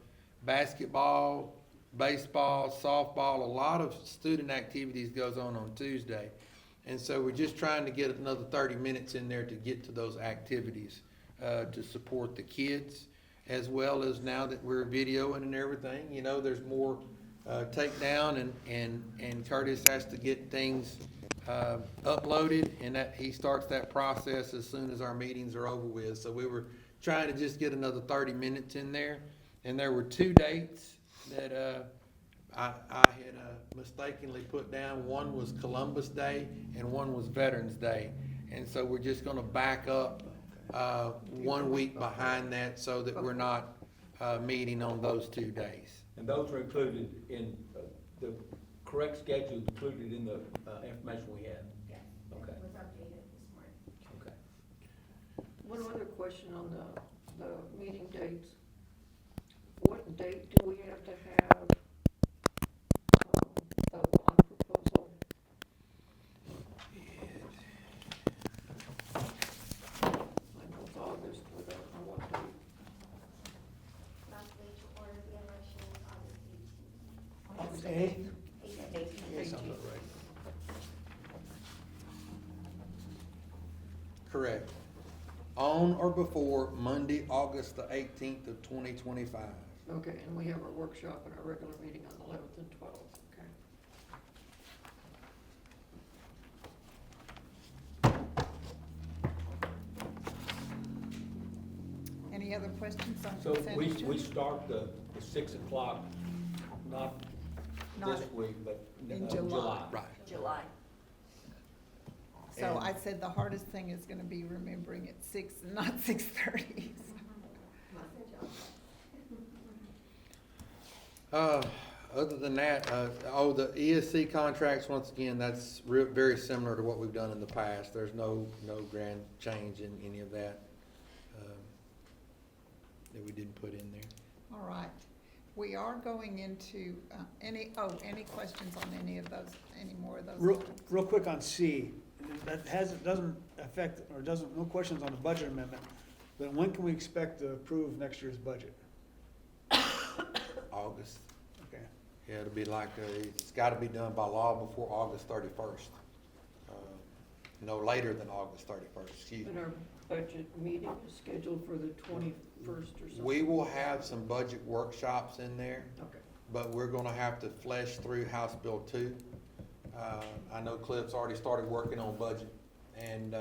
basketball, baseball, softball, a lot of student activities goes on Tuesday. And so we're just trying to get another 30 minutes in there to get to those activities, to support the kids, as well as now that we're videoing and everything, you know, there's more, takedown and Curtis has to get things, uploaded, and that, he starts that process as soon as our meetings are over with. So we were trying to just get another 30 minutes in there, and there were 2 dates that, I had mistakenly put down. One was Columbus Day and one was Veterans Day. And so we're just gonna back up 1 week behind that so that we're not meeting on those 2 days. And those are included in, the correct schedule included in the information we had? Yes. Okay. It was updated this morning. Okay. One other question on the meeting dates. What date do we have to have, the bond proposal? I know it's August, but I don't know what date. Last week or the election is August 8th? 18th. Yeah, sounds about right. Correct. On or before Monday, August the 18th of 2025. Okay, and we have our workshop and our regular meeting on the 11th and 12th, okay. Any other questions on So consent we agenda? start the 6 o'clock, not this Not- week, but in July. July. Right. July. So And- I said the hardest thing is gonna be remembering it's 6 and not 6:30. Other than that, the ESC contracts, once again, that's very similar to what we've done in the past. There's no grand change in any of that, that we didn't put in there. All right. We are going into, any questions on any of those, any more of those? items? Real quick on C, that doesn't affect, or no questions on the budget amendment, but when can we expect to approve next year's budget? August. Okay. Yeah, it'll be like, it's gotta be done by law before August 31st. No later than August 31st, excuse me. And our budget meeting is scheduled for the 21st or something? We will have some budget workshops in there, Okay. but we're gonna have to flesh through House Bill 2. I know Cliff's already started working on budget and,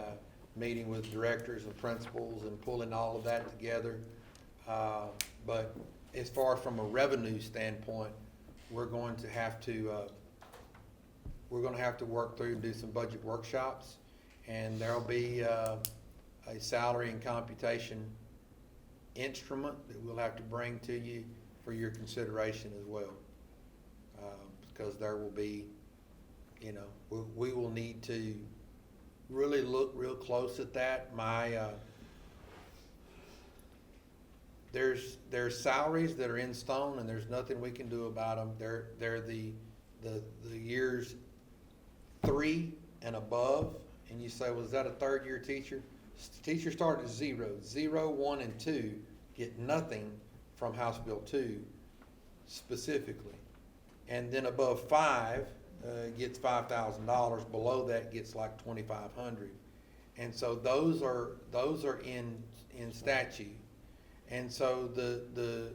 meeting with directors and principals and pulling all of that together. But as far as from a revenue standpoint, we're going to have to work through and do some budget workshops. And there'll be, a salary and computation instrument that we'll have to bring to you for your consideration as well. Because there will be, you know, we will need to really look real close at that. There's salaries that are in stone and there's nothing we can do about them. They're the years 3 and above. And you say, well, is that a 3rd-year teacher? Teachers start at 0. 0, 1, and 2 get nothing from House Bill 2 specifically. And then above 5 gets $5,000. Below that gets like $2,500. And so those are in statute. And so the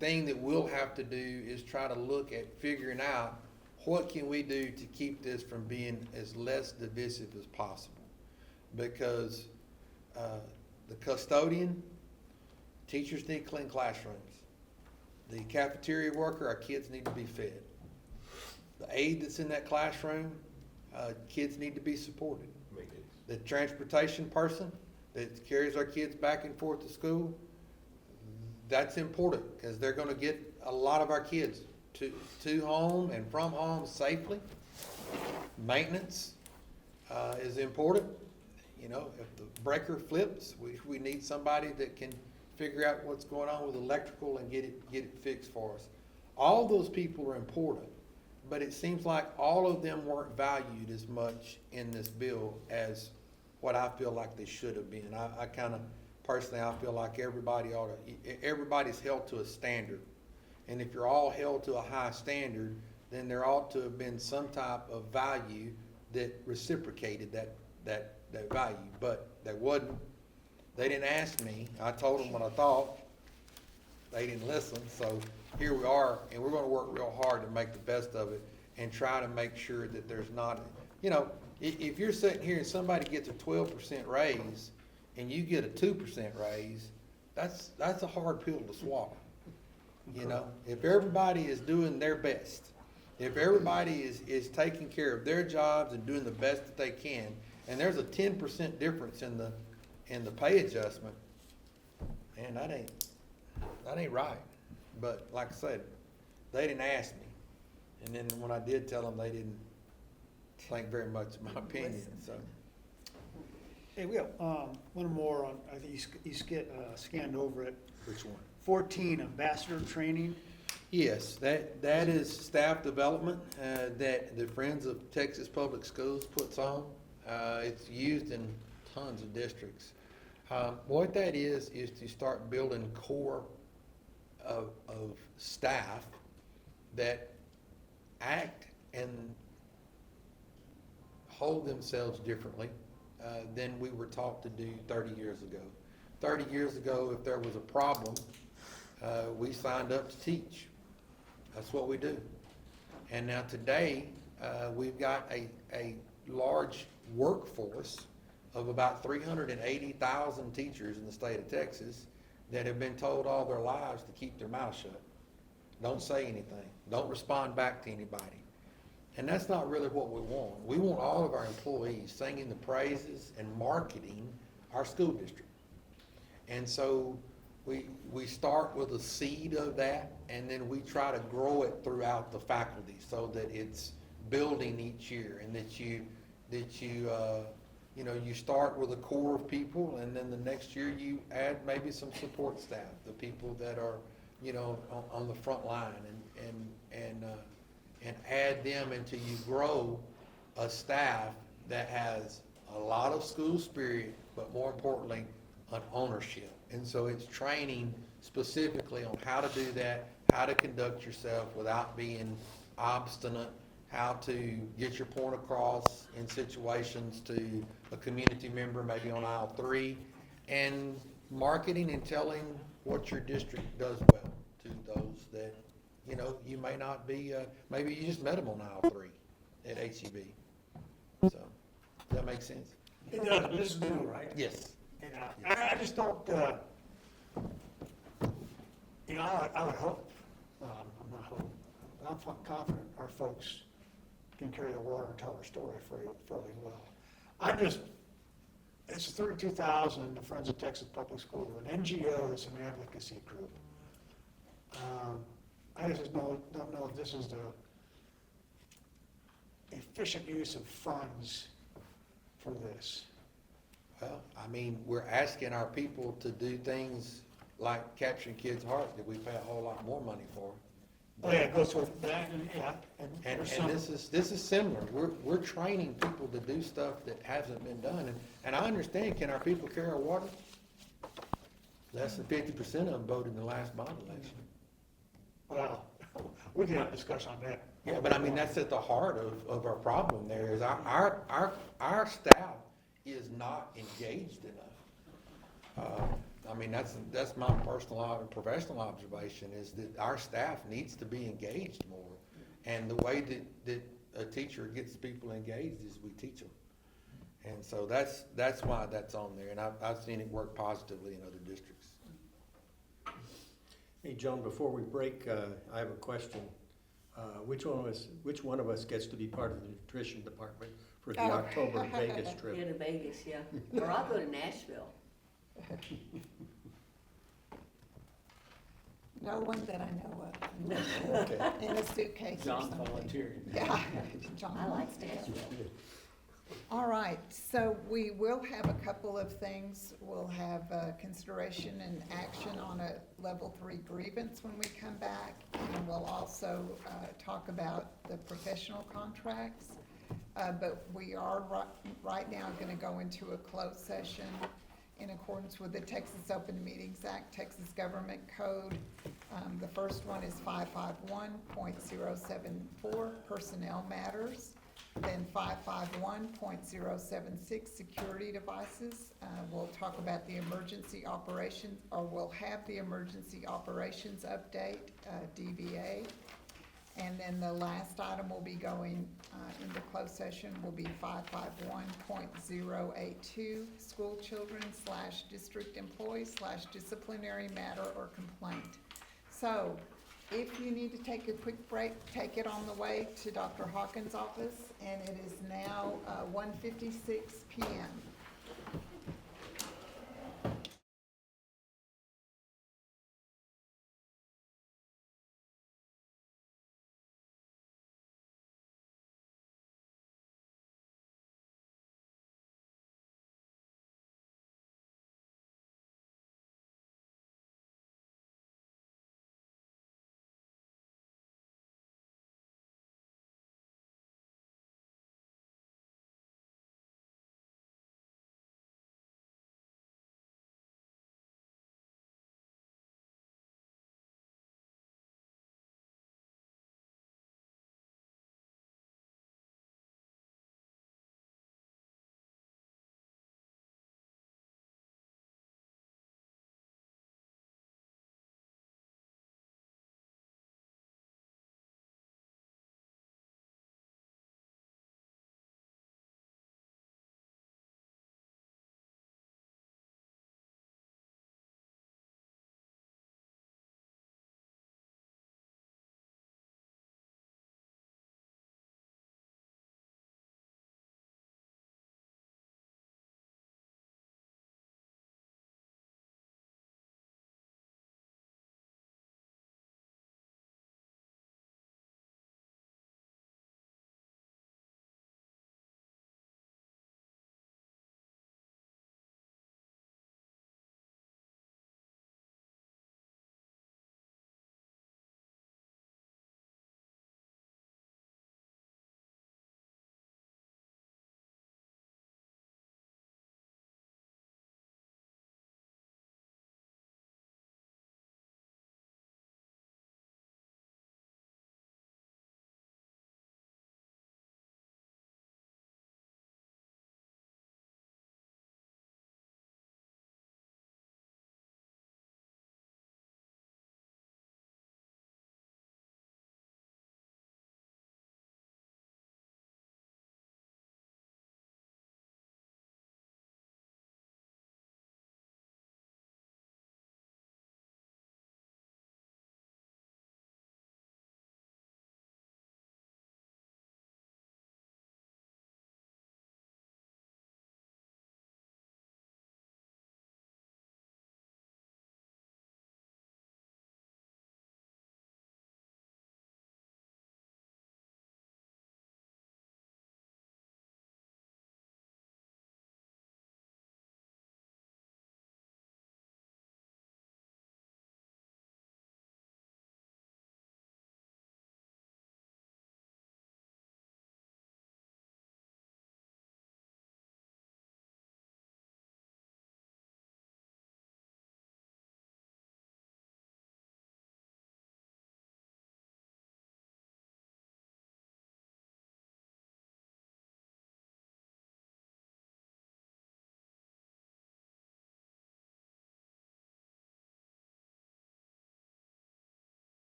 thing that we'll have to do is try to look at figuring out what can we do to keep this from being as less divisive as possible. Because the custodian, teachers need clean classrooms. The cafeteria worker, our kids need to be fed. The aide that's in that classroom, kids need to be supported. The transportation person that carries our kids back and forth to school, that's important because they're going to get a lot of our kids to home and from home safely. Maintenance is important. You know, if the breaker flips, we need somebody that can figure out what's going on with electrical and get it fixed for us. All those people are important, but it seems like all of them weren't valued as much in this bill as what I feel like they should have been. I kind of, personally, I feel like everybody's held to a standard. And if you're all held to a high standard, then there ought to have been some type of value that reciprocated that value. But there wasn't. They didn't ask me. I told them what I thought. They didn't listen. So here we are, and we're going to work real hard to make the best of it and try to make sure that there's not, you know, if you're sitting here and somebody gets a 12% raise and you get a 2% raise, that's a hard pill to swallow. You know, if everybody is doing their best, if everybody is taking care of their jobs and doing the best that they can, and there's a 10% difference in the pay adjustment, man, that ain't right. But like I said, they didn't ask me, and then when I did tell them, they didn't think very much of my opinion. So Hey, we have, one more on, I think you scanned over it. which one? 14, ambassador training. Yes, that is staff development that the Friends of Texas Public Schools puts on. It's used in tons of districts. What that is to start building core of staff that act and hold themselves differently than we were taught to do 30 years ago. 30 years ago, if there was a problem, we signed up to teach. That's what we do. And now today, we've got a large workforce of about 380,000 teachers in the state of Texas that have been told all their lives to keep their mouth shut. Don't say anything. Don't respond back to anybody. And that's not really what we want. We want all of our employees singing the praises and marketing our school district. And so we start with a seed of that, and then we try to grow it throughout the faculty so that it's building each year, and that you start with a core of people, and then the next year you add maybe some support staff, the people that are, on the front line, and add them until you grow a staff that has a lot of school spirit, but more importantly, an ownership. And so it's training specifically on how to do that, how to conduct yourself without being obstinate, how to get your point across in situations to a community member, maybe on aisle 3, and marketing and telling what your district does well to those that, you may not be, maybe you just met them on aisle 3 at HEB. So, does that make sense? It does, this is new, right? Yes. And I just don't, I would hope, I'm not hoping, but I'm confident our folks can carry the water and tell their story fairly well. It's 32,000, the Friends of Texas Public Schools, an NGO that's an advocacy group. I just don't know if this is the efficient use of funds for this. Well, we're asking our people to do things like capturing kids' hearts that we pay a whole lot more money for Yeah, it goes with that, and, yeah. And there's some- this is similar. We're training people to do stuff that hasn't been done. And I understand, can our people carry our water? Less than 50% of them voted in the last bond election. Well, we can have a discussion on that. Yeah, but I mean, that's at the heart of our problem there, is our staff is not engaged enough. I mean, that's my personal and professional observation, is that our staff needs to be engaged more. And the way that a teacher gets people engaged is we teach them. And so that's why that's on there, and I've seen it work positively in other districts. Hey, Joan, before we break, I have a question. Which one of us gets to be part of the nutrition department for the Oh. October Vegas Yeah, trip? to Vegas, yeah. Or I'll go to Nashville. No one that I know of. Okay. In a suitcase or John something. volunteering. Yeah. John I like wants to go. Nashville. All right, so we will have a couple of things. We'll have consideration and action on a level 3 grievance when we come back. And we'll also talk about the professional contracts. But we are right now gonna go into a closed session in accordance with the Texas Open Meetings Act, Texas Government Code. The first one is 551.074, personnel matters. Then 551.076, security devices. We'll talk about the emergency operations, or we'll have the emergency operations update, DBA. And then the last item will be going into closed session will be 551.082, school children / district employees / disciplinary matter or complaint. So if you need to take a quick break, take it on the way to Dr. Hawkins' office, and it is now 1:56 p.m.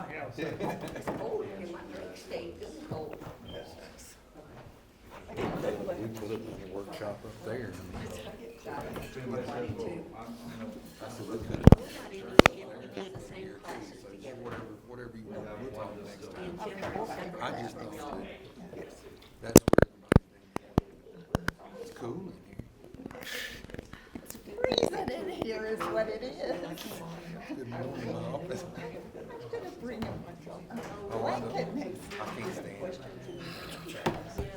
It's cold in my drink state, it's cold. We put it in the workshop up there. Everybody too. I said, we could Nobody even get in the same classes together. whatever you want, we'll talk next time. In December, December, I just that's don't y'all. know. That's where everybody's. It's cool in here. Freezing in here is what it is. Good morning, my office. I'm gonna bring him a Oh, I know. blanket next. I can't stand it. Yeah, that's right.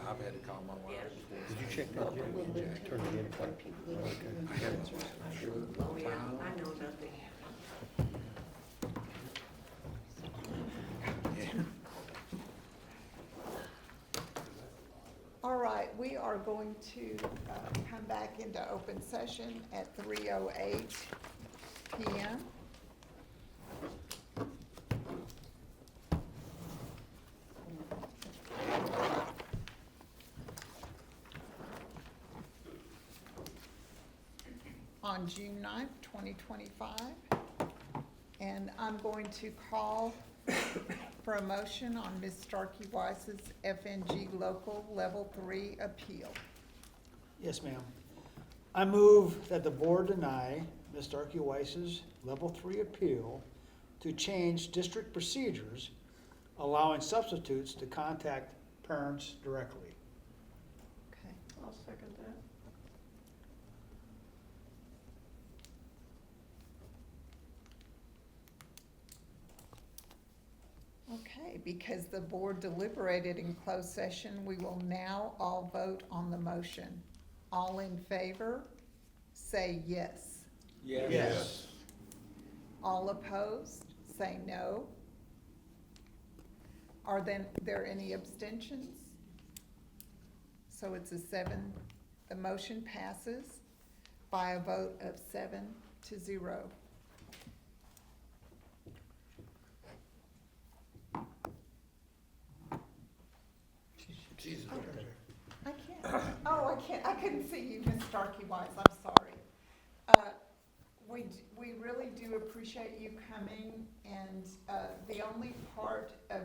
I've had to call my wife before. Did you check that, Jack? Turn it in, like, okay. I had my shirt, Oh, yeah, I know nothing. All right, we are going to come back into open session at 3:08 PM. On June 9th, 2025. And I'm going to call for a motion on Ms. Starkey Weiss's FNG Local Level 3 appeal. Yes, ma'am. I move that the board deny Ms. Starkey Weiss's Level 3 appeal to change district procedures, allowing substitutes to contact parents directly. Okay. I'll second that. Okay, because the board deliberated in closed session, we will now all vote on the motion. All in favor, say yes. Yes. All opposed, say no. Are there any abstentions? So it's a 7, the motion passes by a vote of 7-0. Jesus. I can't, oh, I can't, I couldn't see you, Ms. Starkey Wise, I'm sorry. We really do appreciate you coming, and, the only part of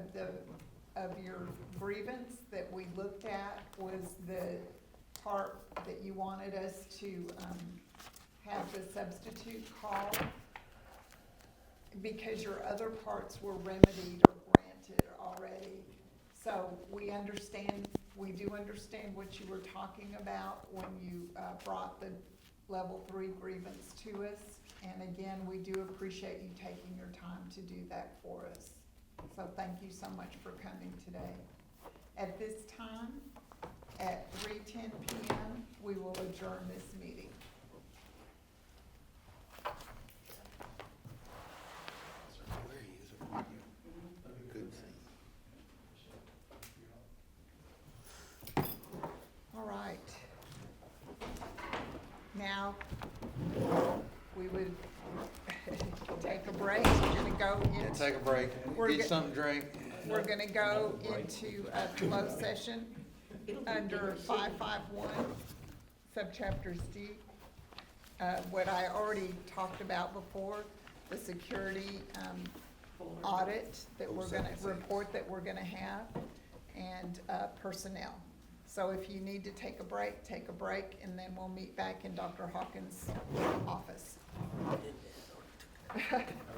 your grievance that we looked at was the part that you wanted us to, have the substitute call, because your other parts were remedied or granted already. So we do understand what you were talking about when you brought the level 3 grievance to us. And again, we do appreciate you taking your time to do that for us. So thank you so much for coming today. At this time, at 3:10 PM, we will adjourn this meeting. Where he is, couldn't see. All right. Now, we would take a break. We're gonna go Yeah, into, take a break, We're get go- something to drink. we're gonna go into a closed session under 551, subchapters D. What I already talked about before, the security, audit that we're gonna, report that we're gonna have, and, personnel. So if you need to take a break, and then we'll meet back in Dr. Hawkins' office.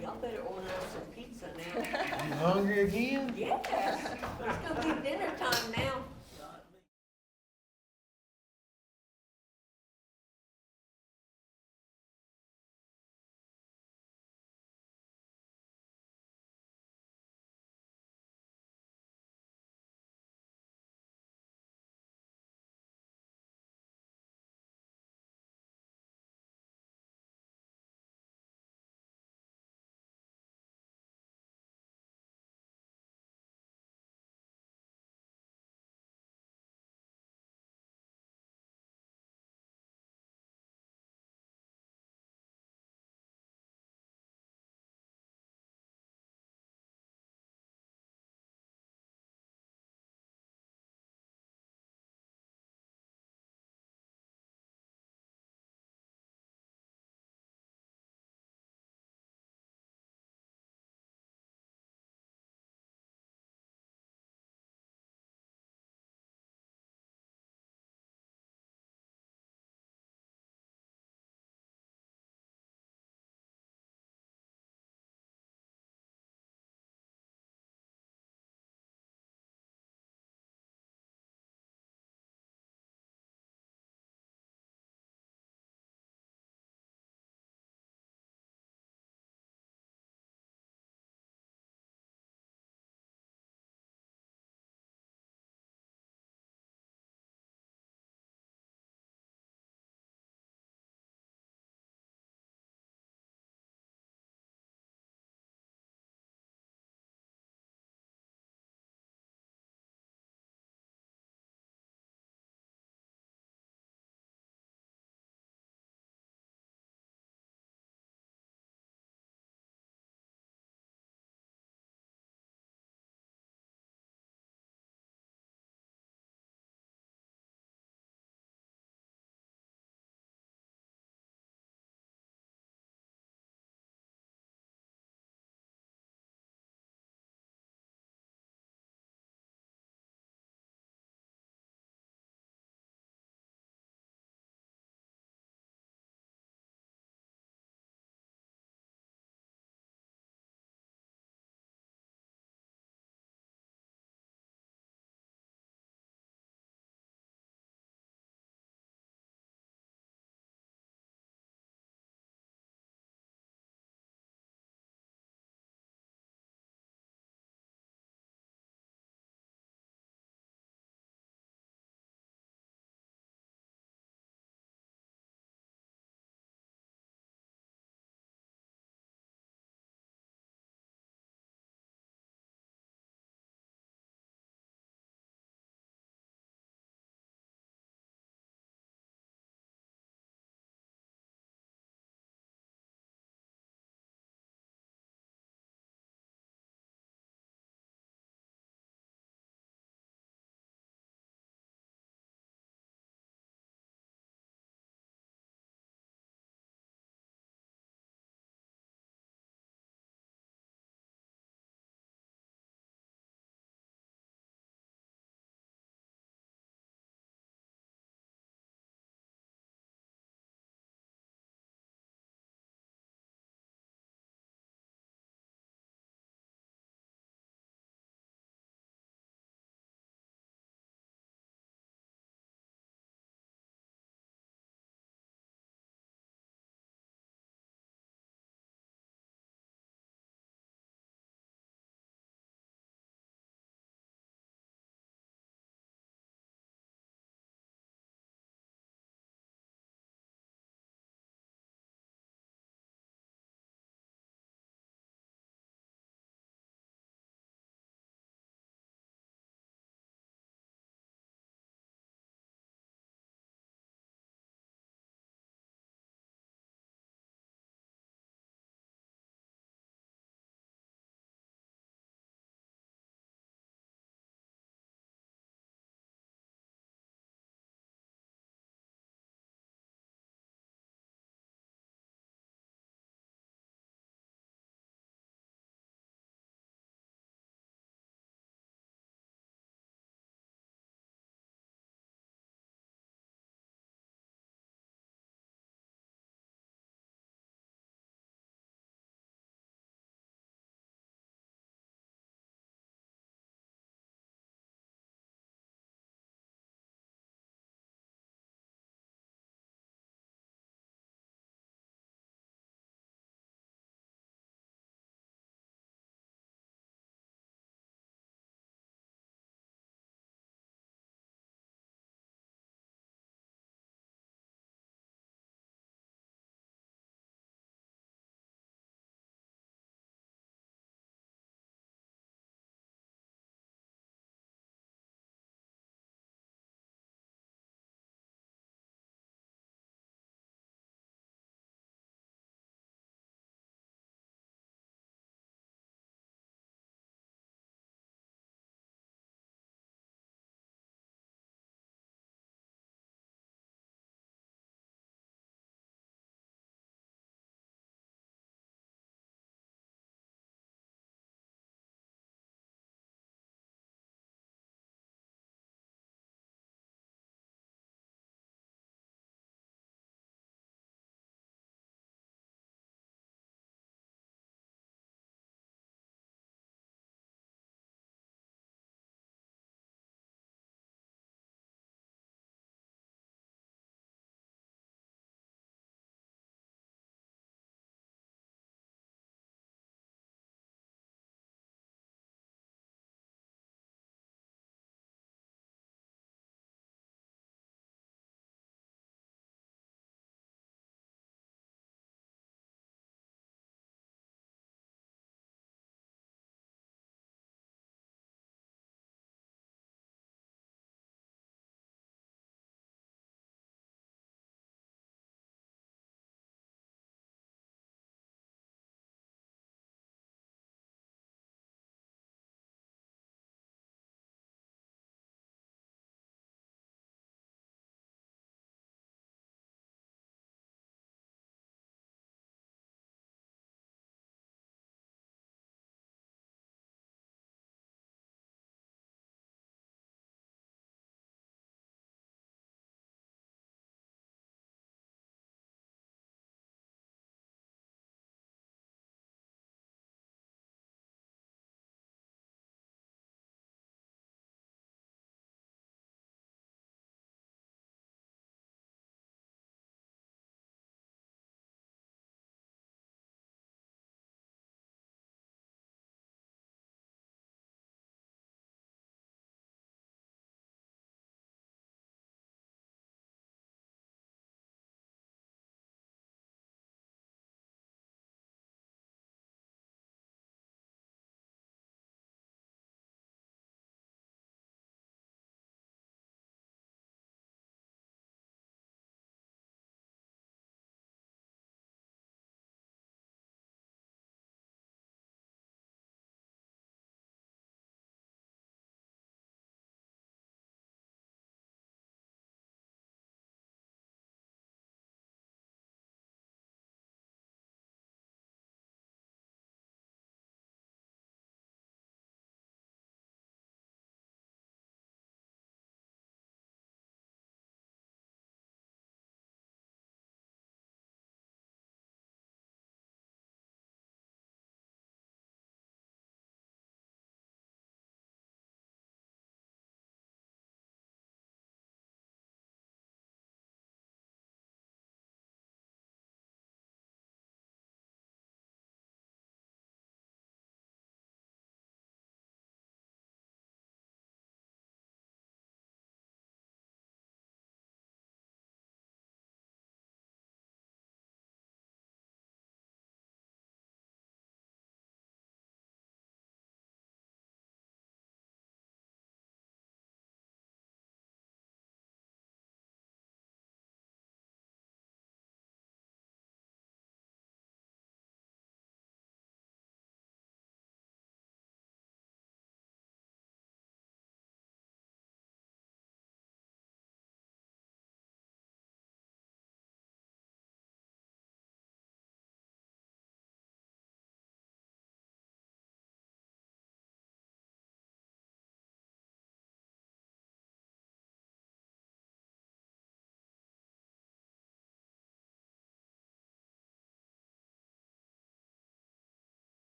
Y'all better order us some pizza now. You hungry again? Yes, it's gonna be dinner time now.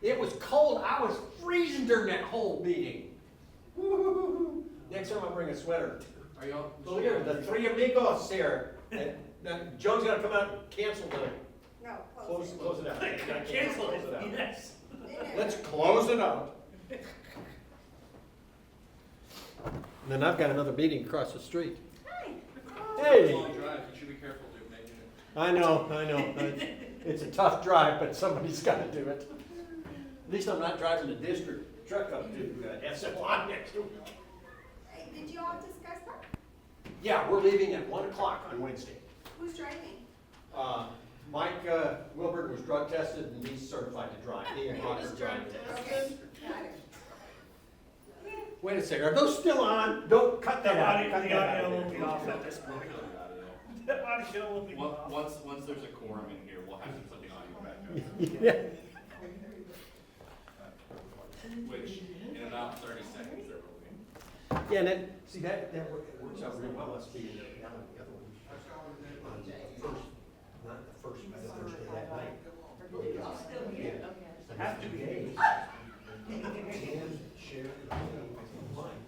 It was cold, I was freezing during that whole meeting. Woo-hoo-hoo-hoo. Next time I bring a sweater. Are y'all? Look here, the three amigos here. Now, Joe's gotta come out and cancel the, No, close it out. You gotta Cancel close it, out. yes. Let's close it out. And then I've got another meeting across the street. Hey! Long drive, you should be careful to make it. I know. It's a tough drive, but somebody's gotta do it. At least I'm not driving the district truck up to SLI next week. Hey, did you all discuss that? Yeah, we're leaving at 1 o'clock on Wednesday. Who's driving? Mike Wilbert was drug tested and he's certified to drive. He and Roger are driving. Okay, got it. Wait a second, are those still on? Don't cut that out. Cut that out. off at this point. The audio will be off. Once there's a quorum in here, we'll have to put the audio back up. Yeah. Which, in about 30 seconds, there will be. Yeah, and then, see, that works out real well, us being down on the other one. On the first, not the first, but the Thursday that night. Have to be. Tim, Sharon, mine.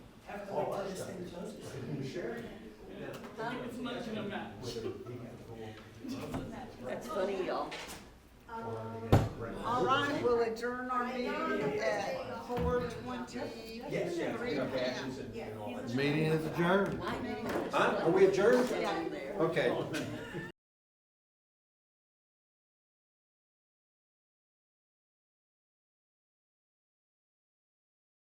All our stuff is Sharon. That's funny, y'all. All right, we'll adjourn our meeting at 4:23 Yes, yeah. p.m. And all that. Meeting is adjourned. My name is Huh? Are we adjourned? down there. Okay.